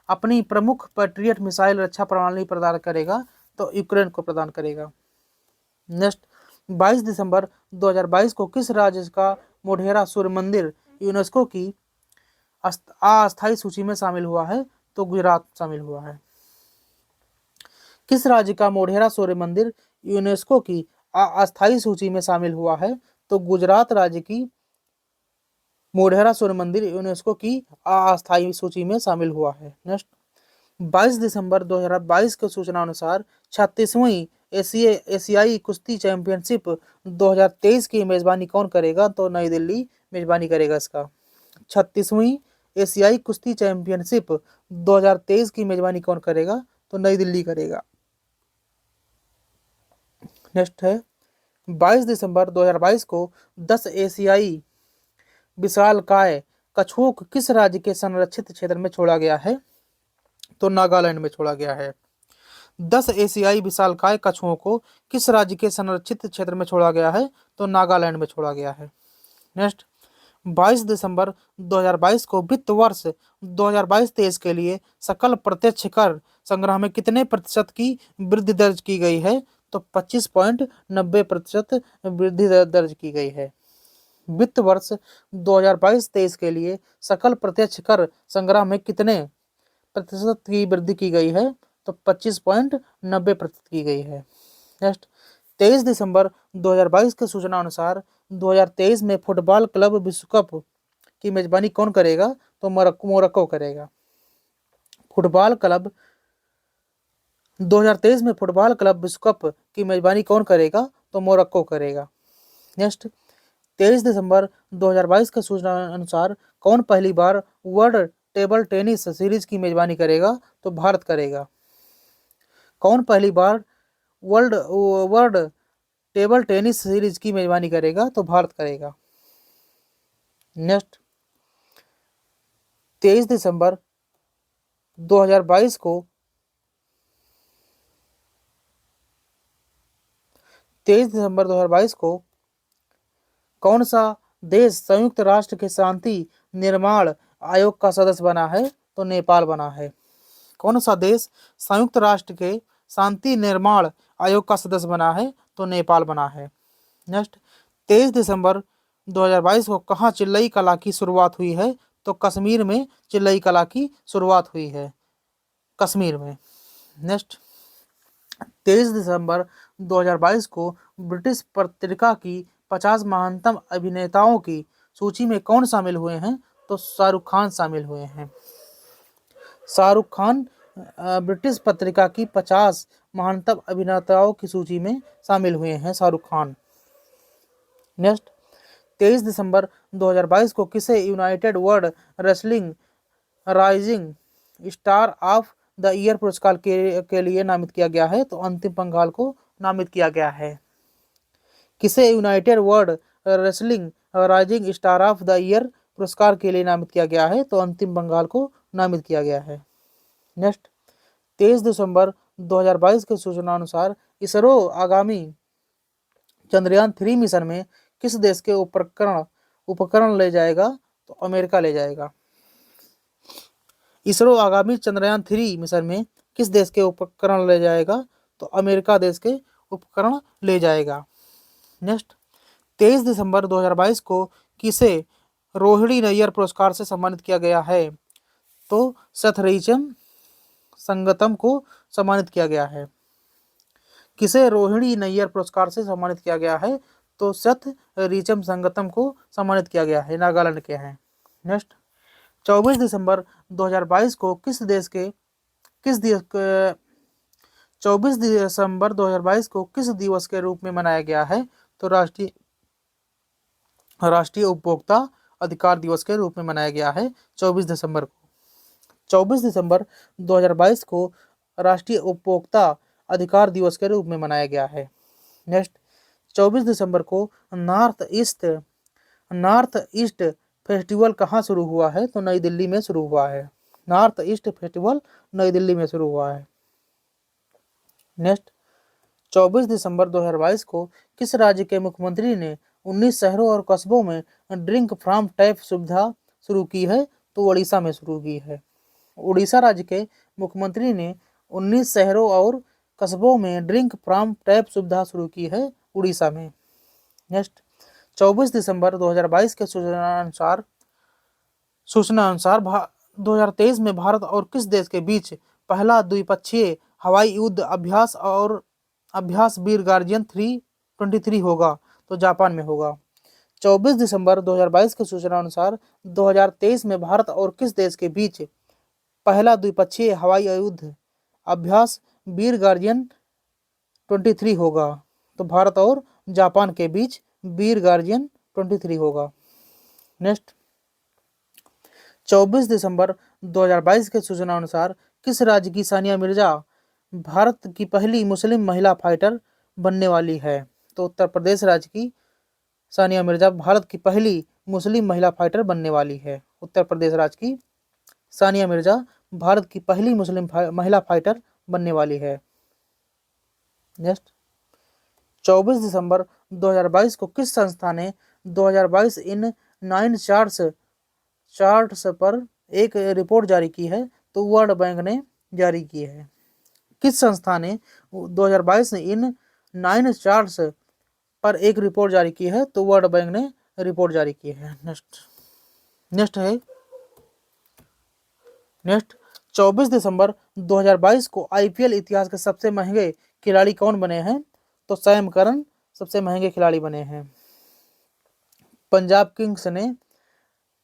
अपनी प्रमुख पैट्रियट मिसाइल रक्षा प्रणाली प्रदान करेगा? तो यूक्रेन को प्रदान करेगा। नेक्स्ट, 22 दिसंबर 2022 को किस राज्य का मोढेरा सूर्य मंदिर यूनेस्को की अस्थायी सूची में शामिल हुआ है? तो गुजरात शामिल हुआ है। किस राज्य का मोढेरा सूर्य मंदिर यूनेस्को की अस्थायी सूची में शामिल हुआ है? तो गुजरात राज्य की मोढेरा सूर्य मंदिर यूनेस्को की अस्थायी सूची में शामिल हुआ है। नेक्स्ट, 22 दिसंबर 2022 की सूचना अनुसार 36वीं एशियाई कुश्ती चैंपियनशिप 2023 की मेजबानी कौन करेगा? तो नई दिल्ली मेजबानी करेगा इसका। 36वीं एशियाई कुश्ती चैंपियनशिप 2023 की मेजबानी कौन करेगा? तो नई दिल्ली करेगा। नेक्स्ट है, 22 दिसंबर 2022 को 10 एशियाई विशालकाय कछुओं को किस राज्य के संरक्षित क्षेत्र में छोड़ा गया है? तो नागालैंड में छोड़ा गया है। 10 एशियाई विशालकाय कछुओं को किस राज्य के संरक्षित क्षेत्र में छोड़ा गया है? तो नागालैंड में छोड़ा गया है। नेक्स्ट, 22 दिसंबर 2022 को वित्त वर्ष 2022-23 के लिए सकल प्रत्यक्ष कर संग्रह में कितने प्रतिशत की वृद्धि दर्ज की गई है? तो 25.90% वृद्धि दर्ज की गई है। वित्त वर्ष 2022-23 के लिए सकल प्रत्यक्ष कर संग्रह में कितने प्रतिशत की वृद्धि की गई है? तो 25.90% की गई है। नेक्स्ट, 23 दिसंबर 2022 के सूचना अनुसार 2023 में फुटबॉल क्लब विश्व कप की मेजबानी कौन करेगा? तो मोरक्को करेगा। फुटबॉल क्लब 2023 में फुटबॉल क्लब विश्व कप की मेजबानी कौन करेगा? तो मोरक्को करेगा। नेक्स्ट, 23 दिसंबर 2022 की सूचना अनुसार कौन पहली बार वर्ल्ड टेबल टेनिस सीरीज की मेजबानी करेगा? तो भारत करेगा। कौन पहली बार world world table tennis series की मेजबानी करेगा? तो भारत करेगा। नेक्स्ट, 23 दिसंबर 2022 को 23 दिसंबर 2022 को कौन सा देश संयुक्त राष्ट्र के शांति निर्माण आयोग का सदस्य बना है? तो नेपाल बना है। कौन सा देश संयुक्त राष्ट्र के शांति निर्माण आयोग का सदस्य बना है? तो नेपाल बना है। नेक्स्ट, 23 दिसंबर 2022 को कहाँ चिल्लई कला की शुरुआत हुई है? तो कश्मीर में चिल्लई कला की शुरुआत हुई है, कश्मीर में। नेक्स्ट, 23 दिसंबर 2022 को ब्रिटिश पत्रिका की 50 महानतम अभिनेताओं की सूची में कौन शामिल हुए हैं? तो शाहरुख खान शामिल हुए हैं। शाहरुख खान ब्रिटिश पत्रिका की 50 महानतम अभिनेताओं की सूची में शामिल हुए हैं, शाहरुख खान। नेक्स्ट, 23 दिसंबर 2022 को किसे United world wrestling rising star of the year पुरस्कार के लिए नामित किया गया है? तो अंतिम पंघाल को नामित किया गया है। किसे United world wrestling rising star of the year पुरस्कार के लिए नामित किया गया है? तो अंतिम बंगाल को नामित किया गया है। नेक्स्ट, 23 दिसंबर 2022 के सूचना अनुसार इसरो आगामी चंद्रयान 3 मिशन में किस देश के उपकरण ले जाएगा? तो अमेरिका ले जाएगा। इसरो आगामी चंद्रयान 3 मिशन में किस देश के उपकरण ले जाएगा? तो अमेरिका देश के उपकरण ले जाएगा। नेक्स्ट, 23 दिसंबर 2022 को किसे रोहिणी नैयर पुरस्कार से सम्मानित किया गया है? तो सथरीचम संगतम को सम्मानित किया गया है। किसे रोहिणी नैयर पुरस्कार से सम्मानित किया गया है? तो सथरीचम संगतम को सम्मानित किया गया है, नागालैंड के हैं। नेक्स्ट, 24 दिसंबर 2022 को 24 दिसंबर 2022 को किस दिवस के रूप में मनाया गया है? तो राष्ट्रीय उपभोक्ता अधिकार दिवस के रूप में मनाया गया है 24 दिसंबर को। 24 दिसंबर 2022 को राष्ट्रीय उपभोक्ता अधिकार दिवस के रूप में मनाया गया है। नेक्स्ट, 24 दिसंबर को नॉर्थ ईस्ट फेस्टिवल कहाँ शुरू हुआ है? तो नई दिल्ली में शुरू हुआ है। नॉर्थ ईस्ट फेस्टिवल नई दिल्ली में शुरू हुआ है। नेक्स्ट, 24 दिसंबर 2022 को किस राज्य के मुख्यमंत्री ने 19 शहरों और कस्बों में ड्रिंक फ्रॉम टैप सुविधा शुरू की है? तो उड़ीसा में शुरू की है। उड़ीसा राज्य के मुख्यमंत्री ने 19 शहरों और कस्बों में ड्रिंक फ्रॉम टैप सुविधा शुरू की है, उड़ीसा में। नेक्स्ट, 24 दिसंबर 2022 के सूचना अनुसार 2023 में भारत और किस देश के बीच पहला द्विपक्षीय हवाई युद्ध अभ्यास वीर गार्जियन 323 होगा? तो जापान में होगा। 24 दिसंबर 2022 के सूचना अनुसार 2023 में भारत और किस देश के बीच पहला द्विपक्षीय हवाई युद्ध अभ्यास वीर गार्जियन 23 होगा? तो भारत और जापान के बीच वीर गार्जियन 23 होगा। नेक्स्ट, 24 दिसंबर 2022 के सूचना अनुसार किस राज्य की सानिया मिर्जा भारत की पहली मुस्लिम महिला फाइटर बनने वाली है? तो उत्तर प्रदेश राज्य की सानिया मिर्जा भारत की पहली मुस्लिम महिला फाइटर बनने वाली है। उत्तर प्रदेश राज्य की सानिया मिर्जा भारत की पहली मुस्लिम महिला फाइटर बनने वाली है। नेक्स्ट, 24 दिसंबर 2022 को किस संस्था ने 2022 इन 9 चार्ट्स पर एक रिपोर्ट जारी की है? तो वर्ल्ड बैंक ने जारी की है। किस संस्था ने 2022 इन 9 चार्ट्स पर एक रिपोर्ट जारी की है? तो वर्ल्ड बैंक ने रिपोर्ट जारी की है। नेक्स्ट, 24 दिसंबर 2022 को आईपीएल इतिहास के सबसे महंगे खिलाड़ी कौन बने हैं? तो सैम करन सबसे महंगे खिलाड़ी बने हैं। पंजाब किंग्स ने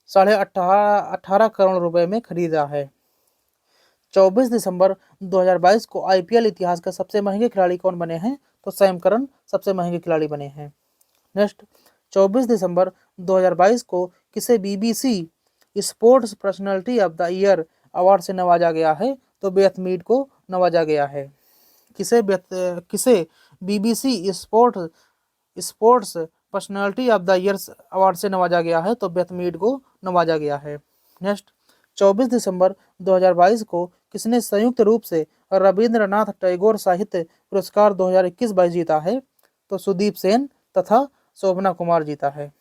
18.5 करोड़ रुपए में खरीदा है। 24 दिसंबर 2022 को आईपीएल इतिहास के सबसे महंगे खिलाड़ी कौन बने हैं? तो सैम करन सबसे महंगे खिलाड़ी बने हैं। नेक्स्ट, 24 दिसंबर 2022 को किसे BBC sports personality of the year award से नवाजा गया है? तो बेथ मीड को नवाजा गया है। किसे BBC sports personality of the year award से नवाजा गया है? तो बेथ मीड को नवाजा गया है। नेक्स्ट, 24 दिसंबर 2022 को किसने संयुक्त रूप से रविंद्रनाथ टैगोर साहित्य पुरस्कार 2021-22 जीता है? तो सुदीप सेन तथा शोभना कुमार जीता है।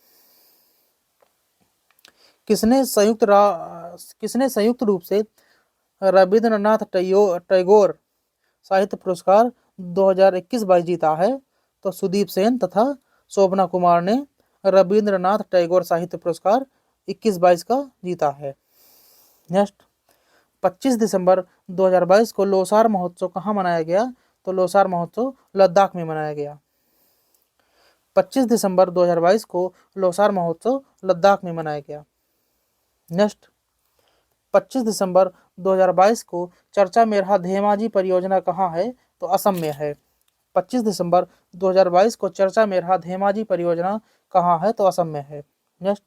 किसने संयुक्त रूप से रविंद्रनाथ टैगोर साहित्य पुरस्कार 2021-22 जीता है? तो सुदीप सेन तथा शोभना कुमार ने रविंद्रनाथ टैगोर साहित्य पुरस्कार 21-22 का जीता है। नेक्स्ट, 25 दिसंबर 2022 को लोसार महोत्सव कहाँ मनाया गया? तो लोसार महोत्सव लद्दाख में मनाया गया। 25 दिसंबर 2022 को लोसार महोत्सव लद्दाख में मनाया गया। नेक्स्ट, 25 दिसंबर 2022 को चर्चा में रहा धेमाजी परियोजना कहाँ है? तो असम में है। 25 दिसंबर 2022 को चर्चा में रहा धेमाजी परियोजना कहाँ है? तो असम में है। नेक्स्ट,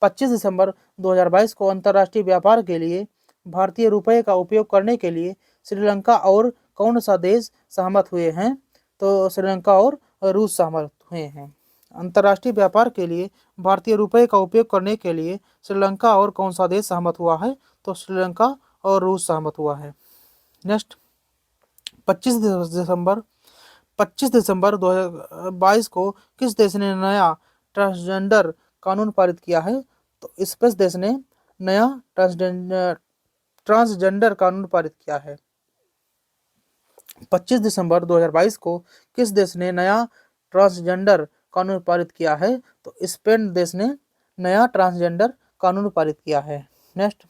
25 दिसंबर 2022 को अंतर्राष्ट्रीय व्यापार के लिए भारतीय रुपये का उपयोग करने के लिए श्रीलंका और कौन सा देश सहमत हुए हैं? तो श्रीलंका और रूस सहमत हुए हैं। अंतर्राष्ट्रीय व्यापार के लिए भारतीय रुपये का उपयोग करने के लिए श्रीलंका और कौन सा देश सहमत हुआ है? तो श्रीलंका और रूस सहमत हुआ है। नेक्स्ट, 25 दिसंबर 2022 को किस देश ने नया ट्रांसजेंडर कानून पारित किया है? तो स्पेस देश ने नया ट्रांसजेंडर कानून पारित किया है। 25 दिसंबर 2022 को किस देश ने नया ट्रांसजेंडर कानून पारित किया है? तो स्पेन देश ने नया ट्रांसजेंडर कानून पारित किया है। नेक्स्ट,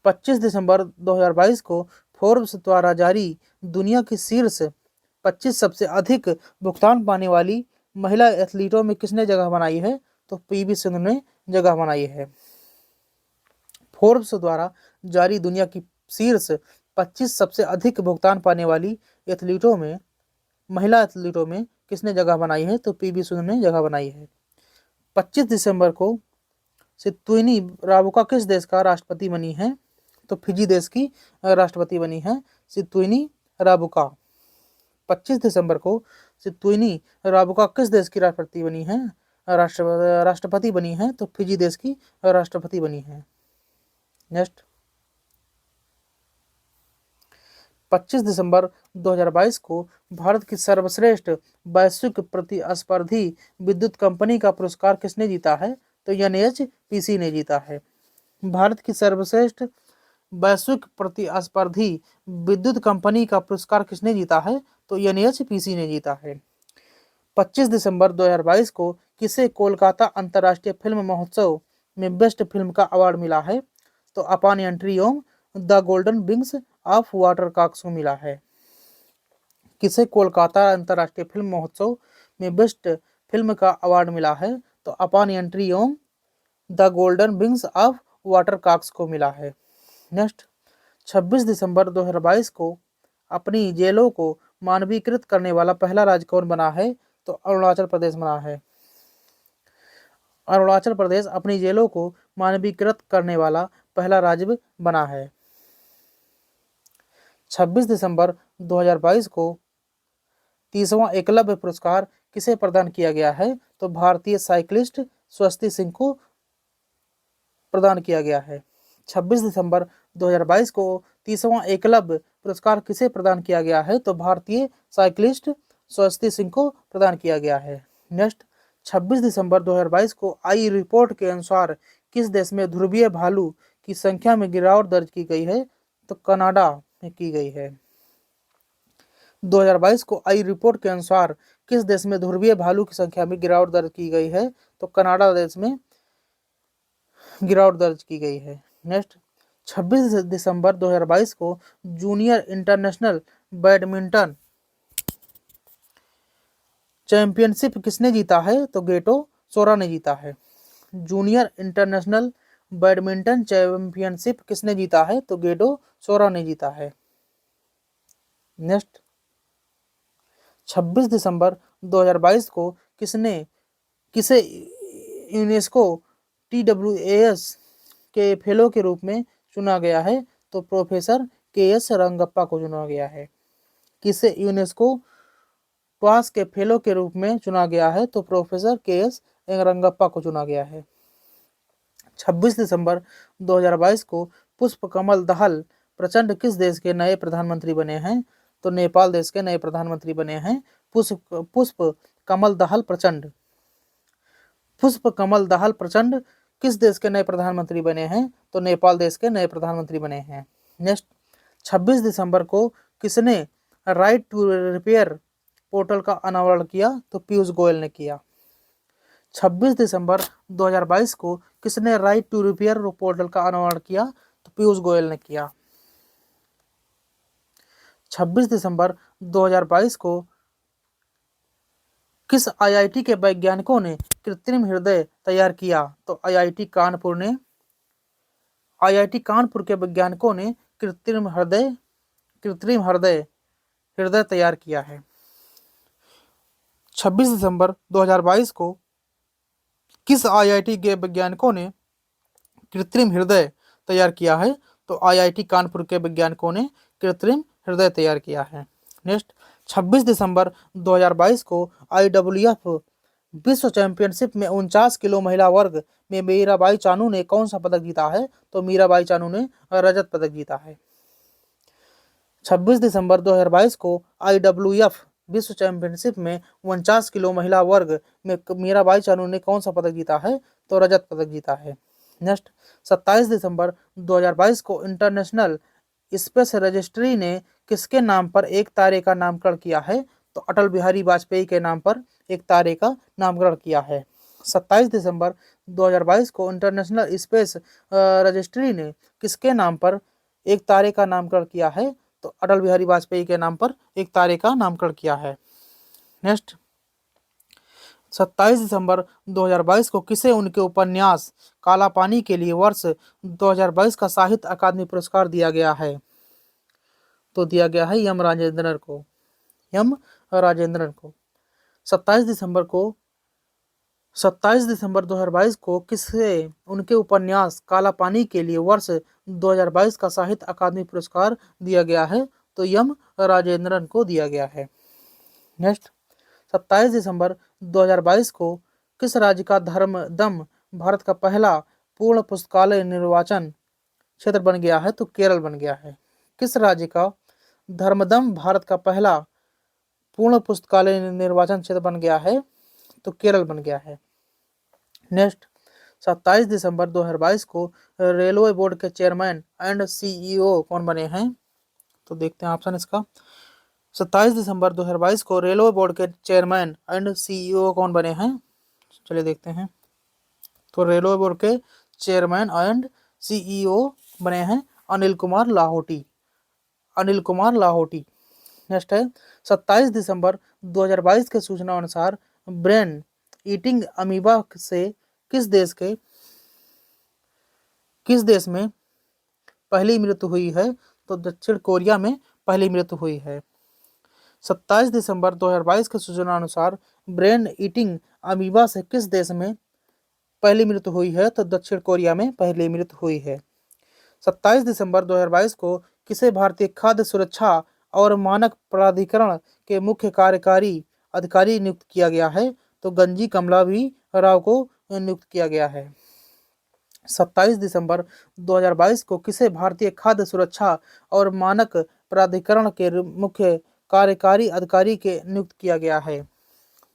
25 दिसंबर 2022 को फोर्ब्स द्वारा जारी दुनिया की शीर्ष 25 सबसे अधिक भुगतान पाने वाली महिला एथलीटों में किसने जगह बनाई है? तो पीवी सिंधु ने जगह बनाई है। फोर्ब्स द्वारा जारी दुनिया की शीर्ष 25 सबसे अधिक भुगतान पाने वाली महिला एथलीटों में किसने जगह बनाई है? तो पीवी सिंधु ने जगह बनाई है। 25 दिसंबर को सितुइनी राबुका किस देश का राष्ट्रपति बनी है? तो फिजी देश की राष्ट्रपति बनी है सितुइनी राबुका। 25 दिसंबर को सितुइनी राबुका किस देश की राष्ट्रपति बनी है? राष्ट्रपति बनी है तो फिजी देश की राष्ट्रपति बनी है। नेक्स्ट, 25 दिसंबर 2022 को भारत की सर्वश्रेष्ठ वैश्विक प्रतिस्पर्धी विद्युत कंपनी का पुरस्कार किसने जीता है? तो एनएचपीसी ने जीता है। भारत की सर्वश्रेष्ठ वैश्विक प्रतिस्पर्धी विद्युत कंपनी का पुरस्कार किसने जीता है? तो एनएचपीसी ने जीता है। 25 दिसंबर 2022 को किसे कोलकाता अंतर्राष्ट्रीय फिल्म महोत्सव में बेस्ट फिल्म का अवार्ड मिला है? तो upon entry on the golden wings of water cocks को मिला है। किसे कोलकाता अंतर्राष्ट्रीय फिल्म महोत्सव में बेस्ट फिल्म का अवार्ड मिला है? तो upon entry on the golden wings of water cocks को मिला है। नेक्स्ट, 26 दिसंबर 2022 को अपनी जेलों को मानवीकृत करने वाला पहला राज्य कौन बना है? तो अरुणाचल प्रदेश बना है। अरुणाचल प्रदेश अपनी जेलों को मानवीकृत करने वाला पहला राज्य बना है। 26 दिसंबर 2022 को 30वां एकलव्य पुरस्कार किसे प्रदान किया गया है? तो भारतीय साइक्लिस्ट स्वस्ति सिंह को प्रदान किया गया है। 26 दिसंबर 2022 को 30वां एकलव्य पुरस्कार किसे प्रदान किया गया है? तो भारतीय साइक्लिस्ट स्वस्ति सिंह को प्रदान किया गया है। नेक्स्ट, 26 दिसंबर 2022 को आई रिपोर्ट के अनुसार किस देश में ध्रुवीय भालू की संख्या में गिरावट दर्ज की गई है? तो कनाडा में की गई है। 2022 को आई रिपोर्ट के अनुसार किस देश में ध्रुवीय भालू की संख्या में गिरावट दर्ज की गई है? तो कनाडा देश में गिरावट दर्ज की गई है। नेक्स्ट, 26 दिसंबर 2022 को जूनियर इंटरनेशनल बैडमिंटन चैंपियनशिप किसने जीता है? तो गेटो सोरा ने जीता है। जूनियर इंटरनेशनल बैडमिंटन चैंपियनशिप किसने जीता है? तो गेडो सोरा ने जीता है। नेक्स्ट, 26 दिसंबर 2022 को किसे यूनेस्को TWAS के फेलो के रूप में चुना गया है? तो प्रोफेसर KS रंगप्पा को चुना गया है। किसे यूनेस्को ट्वास के फेलो के रूप में चुना गया है? तो प्रोफेसर KS रंगप्पा को चुना गया है। 26 दिसंबर 2022 को पुष्प कमल दहल प्रचंड किस देश के नए प्रधानमंत्री बने हैं? तो नेपाल देश के नए प्रधानमंत्री बने हैं पुष्प कमल दहल प्रचंड। पुष्प कमल दहल प्रचंड किस देश के नए प्रधानमंत्री बने हैं? तो नेपाल देश के नए प्रधानमंत्री बने हैं। नेक्स्ट, 26 दिसंबर को किसने राइट टू रिपेयर पोर्टल का अनावरण किया? तो पीयूष गोयल ने किया। 26 दिसंबर 2022 को किसने राइट टू रिपेयर पोर्टल का अनावरण किया? तो पीयूष गोयल ने किया। 26 दिसंबर 2022 को किस IIT के वैज्ञानिकों ने कृत्रिम हृदय तैयार किया? तो IIT कानपुर के वैज्ञानिकों ने कृत्रिम हृदय तैयार किया है। 26 दिसंबर 2022 को किस IIT के वैज्ञानिकों ने कृत्रिम हृदय तैयार किया है? तो IIT कानपुर के वैज्ञानिकों ने कृत्रिम हृदय तैयार किया है। नेक्स्ट, 26 दिसंबर 2022 को IWF विश्व चैंपियनशिप में 49 किलो महिला वर्ग में मीराबाई चानू ने कौन सा पदक जीता है? तो मीराबाई चानू ने रजत पदक जीता है। 26 दिसंबर 2022 को IWF विश्व चैंपियनशिप में 49 किलो महिला वर्ग में मीराबाई चानू ने कौन सा पदक जीता है? तो रजत पदक जीता है। नेक्स्ट, 27 दिसंबर 2022 को इंटरनेशनल स्पेस रजिस्ट्री ने किसके नाम पर एक तारे का नामकरण किया है? तो अटल बिहारी वाजपेयी के नाम पर एक तारे का नामकरण किया है। 27 दिसंबर 2022 को इंटरनेशनल स्पेस रजिस्ट्री ने किसके नाम पर एक तारे का नामकरण किया है? तो अटल बिहारी वाजपेयी के नाम पर एक तारे का नामकरण किया है। नेक्स्ट, 27 दिसंबर 2022 को किसे उनके उपन्यास काला पानी के लिए वर्ष 2022 का साहित्य अकादमी पुरस्कार दिया गया है? तो दिया गया है यम राजेंद्रन को। 27 दिसंबर 2022 को किसे उनके उपन्यास काला पानी के लिए वर्ष 2022 का साहित्य अकादमी पुरस्कार दिया गया है? तो यम राजेंद्रन को दिया गया है। नेक्स्ट, 27 दिसंबर 2022 को किस राज्य का धर्मदम भारत का पहला पूर्ण पुस्तकालय निर्वाचन क्षेत्र बन गया है? तो केरल बन गया है। किस राज्य का धर्मदम भारत का पहला पूर्ण पुस्तकालय निर्वाचन क्षेत्र बन गया है? तो केरल बन गया है। नेक्स्ट, 27 दिसंबर 2022 को रेलवे बोर्ड के चेयरमैन एंड CEO कौन बने हैं? तो देखते हैं ऑप्शन इसका। 27 दिसंबर 2022 को रेलवे बोर्ड के चेयरमैन एंड CEO कौन बने हैं? चलिए देखते हैं। तो रेलवे बोर्ड के चेयरमैन एंड CEO बने हैं अनिल कुमार लाहोटी। नेक्स्ट है, 27 दिसंबर 2022 के सूचना अनुसार ब्रेन ईटिंग अमीबा से किस देश में पहली मृत्यु हुई है? तो दक्षिण कोरिया में पहली मृत्यु हुई है। 27 दिसंबर 2022 के सूचना अनुसार ब्रेन ईटिंग अमीबा से किस देश में पहली मृत्यु हुई है? तो दक्षिण कोरिया में पहली मृत्यु हुई है। 27 दिसंबर 2022 को किसे भारतीय खाद्य सुरक्षा और मानक प्राधिकरण के मुख्य कार्यकारी अधिकारी नियुक्त किया गया है? तो गंजी कमलावी राव को नियुक्त किया गया है। 27 दिसंबर 2022 को किसे भारतीय खाद्य सुरक्षा और मानक प्राधिकरण के मुख्य कार्यकारी अधिकारी के नियुक्त किया गया है?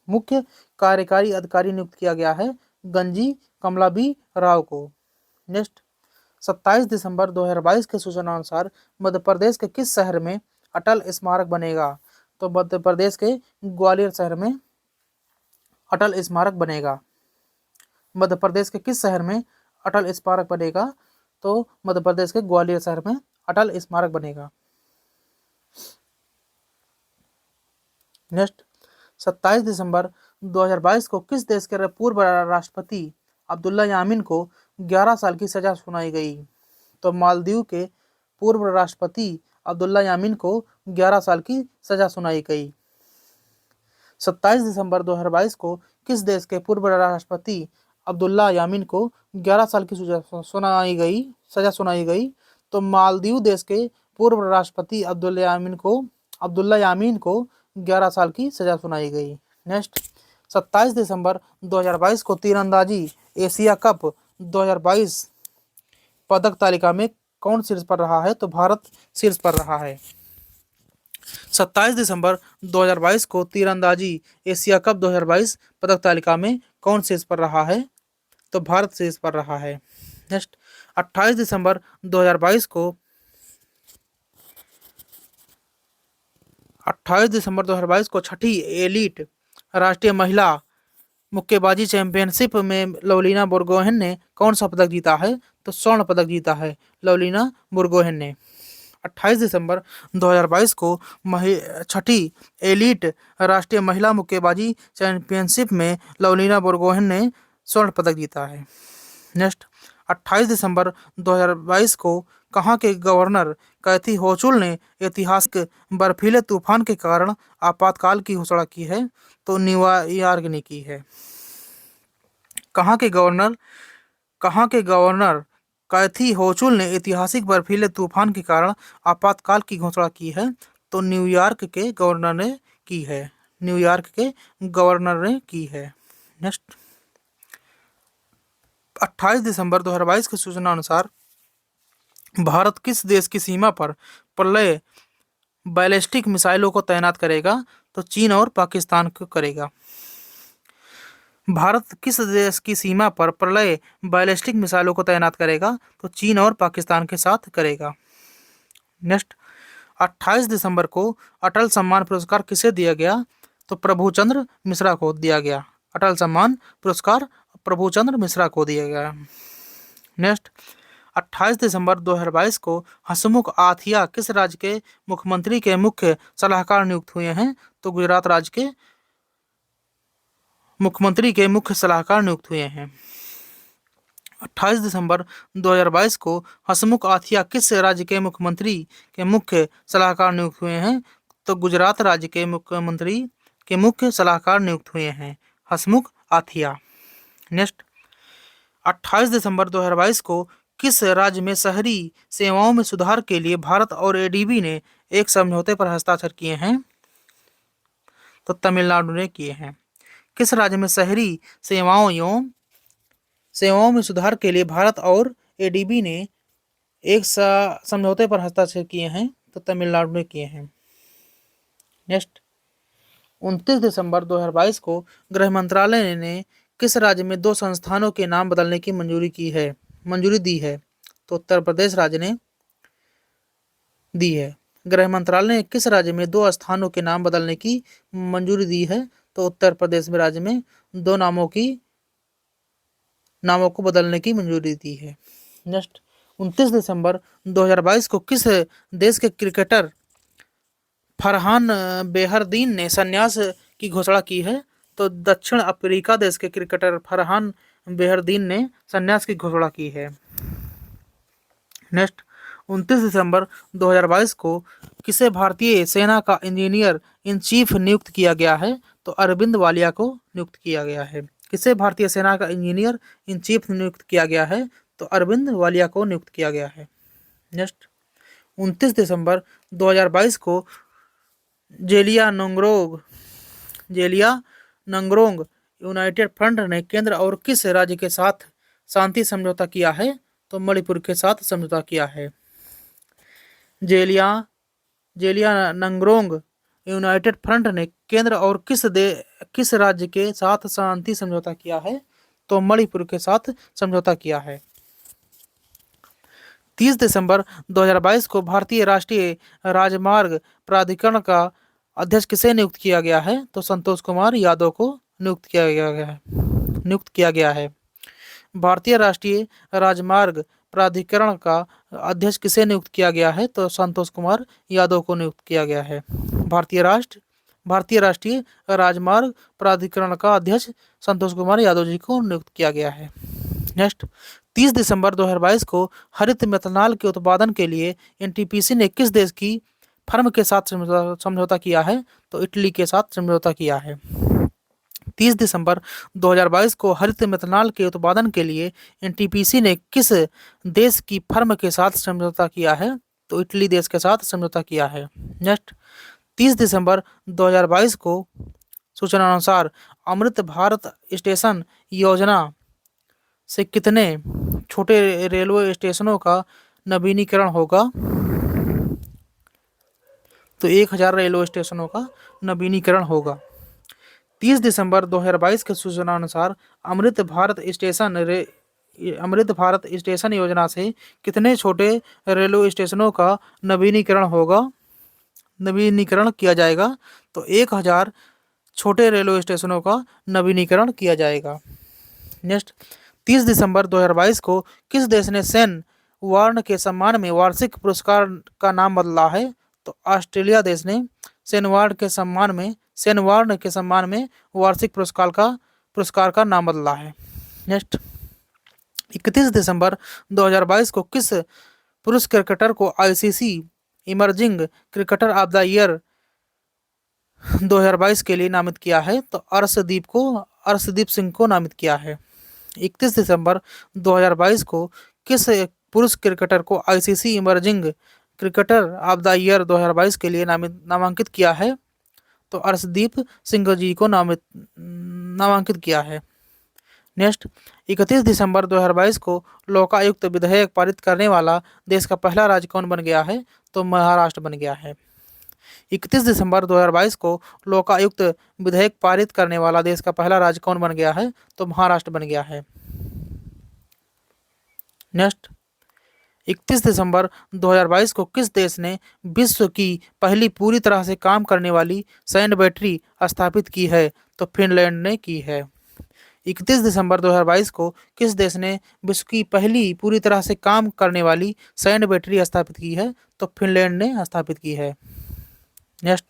मुख्य कार्यकारी अधिकारी नियुक्त किया गया है गंजी कमलावी राव को। नेक्स्ट, 27 दिसंबर 2022 के सूचना अनुसार मध्य प्रदेश के किस शहर में अटल स्मारक बनेगा? तो मध्य प्रदेश के ग्वालियर शहर में अटल स्मारक बनेगा। मध्य प्रदेश के किस शहर में अटल स्मारक बनेगा? तो मध्य प्रदेश के ग्वालियर शहर में अटल स्मारक बनेगा। नेक्स्ट, 27 दिसंबर 2022 को किस देश के पूर्व राष्ट्रपति अब्दुल्ला यामीन को 11 साल की सजा सुनाई गई। तो मालदीव के पूर्व राष्ट्रपति अब्दुल्ला यामीन को 11 साल की सजा सुनाई गई। 27 दिसंबर 2022 को किस देश के पूर्व राष्ट्रपति अब्दुल्ला यामीन को 11 साल की सजा सुनाई गई? तो मालदीव देश के पूर्व राष्ट्रपति अब्दुल्ला यामीन को 11 साल की सजा सुनाई गई। नेक्स्ट, 27 दिसंबर 2022 को तीरंदाजी एशिया कप 2022 पदक तालिका में कौन शीर्ष पर रहा है? तो भारत शीर्ष पर रहा है। 27 दिसंबर 2022 को तीरंदाजी एशिया कप 2022 पदक तालिका में कौन शीर्ष पर रहा है? तो भारत शीर्ष पर रहा है। नेक्स्ट, 28 दिसंबर 2022 को 28 दिसंबर 2022 को छठी एलीट राष्ट्रीय महिला मुक्केबाजी चैंपियनशिप में लवलीना बोरगोहेन ने कौन सा पदक जीता है? तो स्वर्ण पदक जीता है लवलीना बोरगोहेन ने। 28 दिसंबर 2022 को छठी एलीट राष्ट्रीय महिला मुक्केबाजी चैंपियनशिप में लवलीना बोरगोहेन ने स्वर्ण पदक जीता है। नेक्स्ट, 28 दिसंबर 2022 को कहाँ के गवर्नर कैथी होचुल ने ऐतिहासिक बर्फीले तूफान के कारण आपातकाल की घोषणा की है? तो न्यूयॉर्क ने की है। कहाँ के गवर्नर कैथी होचुल ने ऐतिहासिक बर्फीले तूफान के कारण आपातकाल की घोषणा की है? तो न्यूयॉर्क के गवर्नर ने की है। नेक्स्ट, 28 दिसंबर 2022 की सूचना अनुसार भारत किस देश की सीमा पर प्रलय बैलिस्टिक मिसाइलों को तैनात करेगा? तो चीन और पाकिस्तान को करेगा। भारत किस देश की सीमा पर प्रलय बैलिस्टिक मिसाइलों को तैनात करेगा? तो चीन और पाकिस्तान के साथ करेगा। नेक्स्ट, 28 दिसंबर को अटल सम्मान पुरस्कार किसे दिया गया? तो प्रभुचंद्र मिश्रा को दिया गया। अटल सम्मान पुरस्कार प्रभुचंद्र मिश्रा को दिया गया। नेक्स्ट, 28 दिसंबर 2022 को हसमुख आथिया किस राज्य के मुख्यमंत्री के मुख्य सलाहकार नियुक्त हुए हैं? तो गुजरात राज्य के मुख्यमंत्री के मुख्य सलाहकार नियुक्त हुए हैं। 28 दिसंबर 2022 को हसमुख आथिया किस राज्य के मुख्यमंत्री के मुख्य सलाहकार नियुक्त हुए हैं? तो गुजरात राज्य के मुख्यमंत्री के मुख्य सलाहकार नियुक्त हुए हैं हसमुख आथिया। नेक्स्ट, 28 दिसंबर 2022 को किस राज्य में शहरी सेवाओं में सुधार के लिए भारत और एडीबी ने एक समझौते पर हस्ताक्षर किए हैं? तो तमिलनाडु ने किए हैं। किस राज्य में शहरी सेवाओं में सुधार के लिए भारत और एडीबी ने एक समझौते पर हस्ताक्षर किए हैं? तो तमिलनाडु ने किए हैं। नेक्स्ट, 29 दिसंबर 2022 को गृह मंत्रालय ने किस राज्य में 2 संस्थानों के नाम बदलने की मंजूरी दी है? तो उत्तर प्रदेश राज्य ने दी है। गृह मंत्रालय ने किस राज्य में 2 स्थानों के नाम बदलने की मंजूरी दी है? तो उत्तर प्रदेश में राज्य में 2 नामों को बदलने की मंजूरी दी है। नेक्स्ट, 29 दिसंबर 2022 को किस देश के क्रिकेटर फरहान बेहरदीन ने संन्यास की घोषणा की है? तो दक्षिण अफ्रीका देश के क्रिकेटर फरहान बेहरदीन ने संन्यास की घोषणा की है। नेक्स्ट, 29 दिसंबर 2022 को किसे भारतीय सेना का इंजीनियर इन चीफ नियुक्त किया गया है? तो अरविंद वालिया को नियुक्त किया गया है। किसे भारतीय सेना का इंजीनियर इन चीफ नियुक्त किया गया है? तो अरविंद वालिया को नियुक्त किया गया है। नेक्स्ट, 29 दिसंबर 2022 को जेलिया नंगरोंग यूनाइटेड फ्रंट ने केंद्र और किस राज्य के साथ शांति समझौता किया है? तो मणिपुर के साथ समझौता किया है। जेलिया नंगरोंग यूनाइटेड फ्रंट ने केंद्र और किस राज्य के साथ शांति समझौता किया है? तो मणिपुर के साथ समझौता किया है। 30 दिसंबर 2022 को भारतीय राष्ट्रीय राजमार्ग प्राधिकरण का अध्यक्ष किसे नियुक्त किया गया है? तो संतोष कुमार यादव को नियुक्त किया गया है। भारतीय राष्ट्रीय राजमार्ग प्राधिकरण का अध्यक्ष किसे नियुक्त किया गया है? तो संतोष कुमार यादव को नियुक्त किया गया है। भारतीय राष्ट्रीय राजमार्ग प्राधिकरण का अध्यक्ष संतोष कुमार यादव जी को नियुक्त किया गया है। नेक्स्ट, 30 दिसंबर 2022 को हरित मेथनॉल के उत्पादन के लिए एनटीपीसी ने किस देश की फर्म के साथ समझौता किया है? तो इटली के साथ समझौता किया है। 30 दिसंबर 2022 को हरित मेथनॉल के उत्पादन के लिए एनटीपीसी ने किस देश की फर्म के साथ समझौता किया है? तो इटली देश के साथ समझौता किया है। नेक्स्ट, 30 दिसंबर 2022 को सूचना अनुसार अमृत भारत स्टेशन योजना से कितने छोटे रेलवे स्टेशनों का नवीनीकरण होगा? तो 1000 रेलवे स्टेशनों का नवीनीकरण होगा। 30 दिसंबर 2022 के सूचना अनुसार अमृत भारत स्टेशन योजना से कितने छोटे रेलवे स्टेशनों का नवीनीकरण किया जाएगा? तो 1000 छोटे रेलवे स्टेशनों का नवीनीकरण किया जाएगा। नेक्स्ट, 30 दिसंबर 2022 को किस देश ने सेन वार्न के सम्मान में वार्षिक पुरस्कार का नाम बदला है? तो ऑस्ट्रेलिया देश ने सेन वार्न के सम्मान में वार्षिक पुरस्कार का नाम बदला है। नेक्स्ट, 31 दिसंबर 2022 को किस पुरुष क्रिकेटर को ICC emerging cricketer of the year 2022 के लिए नामित किया है? तो अर्शदीप सिंह को नामित किया है। 31 दिसंबर 2022 को किस पुरुष क्रिकेटर को ICC emerging cricketer of the year 2022 के लिए नामांकित किया है? तो अर्शदीप सिंह जी को नामांकित किया है। नेक्स्ट, 31 दिसंबर 2022 को लोकायुक्त विधेयक पारित करने वाला देश का पहला राज्य कौन बन गया है? तो महाराष्ट्र बन गया है। 31 दिसंबर 2022 को लोकायुक्त विधेयक पारित करने वाला देश का पहला राज्य कौन बन गया है? तो महाराष्ट्र बन गया है। नेक्स्ट, 31 दिसंबर 2022 को किस देश ने विश्व की पहली पूरी तरह से काम करने वाली सैंड बैटरी स्थापित की है? तो फिनलैंड ने की है। 31 दिसंबर 2022 को किस देश ने विश्व की पहली पूरी तरह से काम करने वाली सैंड बैटरी स्थापित की है? तो फिनलैंड ने स्थापित की है। नेक्स्ट,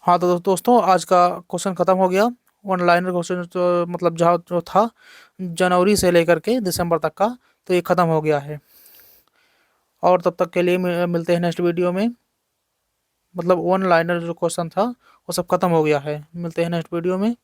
हाँ तो दोस्तों आज का क्वेश्चन खत्म हो गया। ऑनलाइन क्वेश्चन तो मतलब जो था जनवरी से लेकर के दिसंबर तक का, तो ये खत्म हो गया है। और तब तक के लिए मिलते हैं नेक्स्ट वीडियो में। मतलब ऑनलाइन जो क्वेश्चन था वो सब खत्म हो गया है। मिलते हैं नेक्स्ट वीडियो में।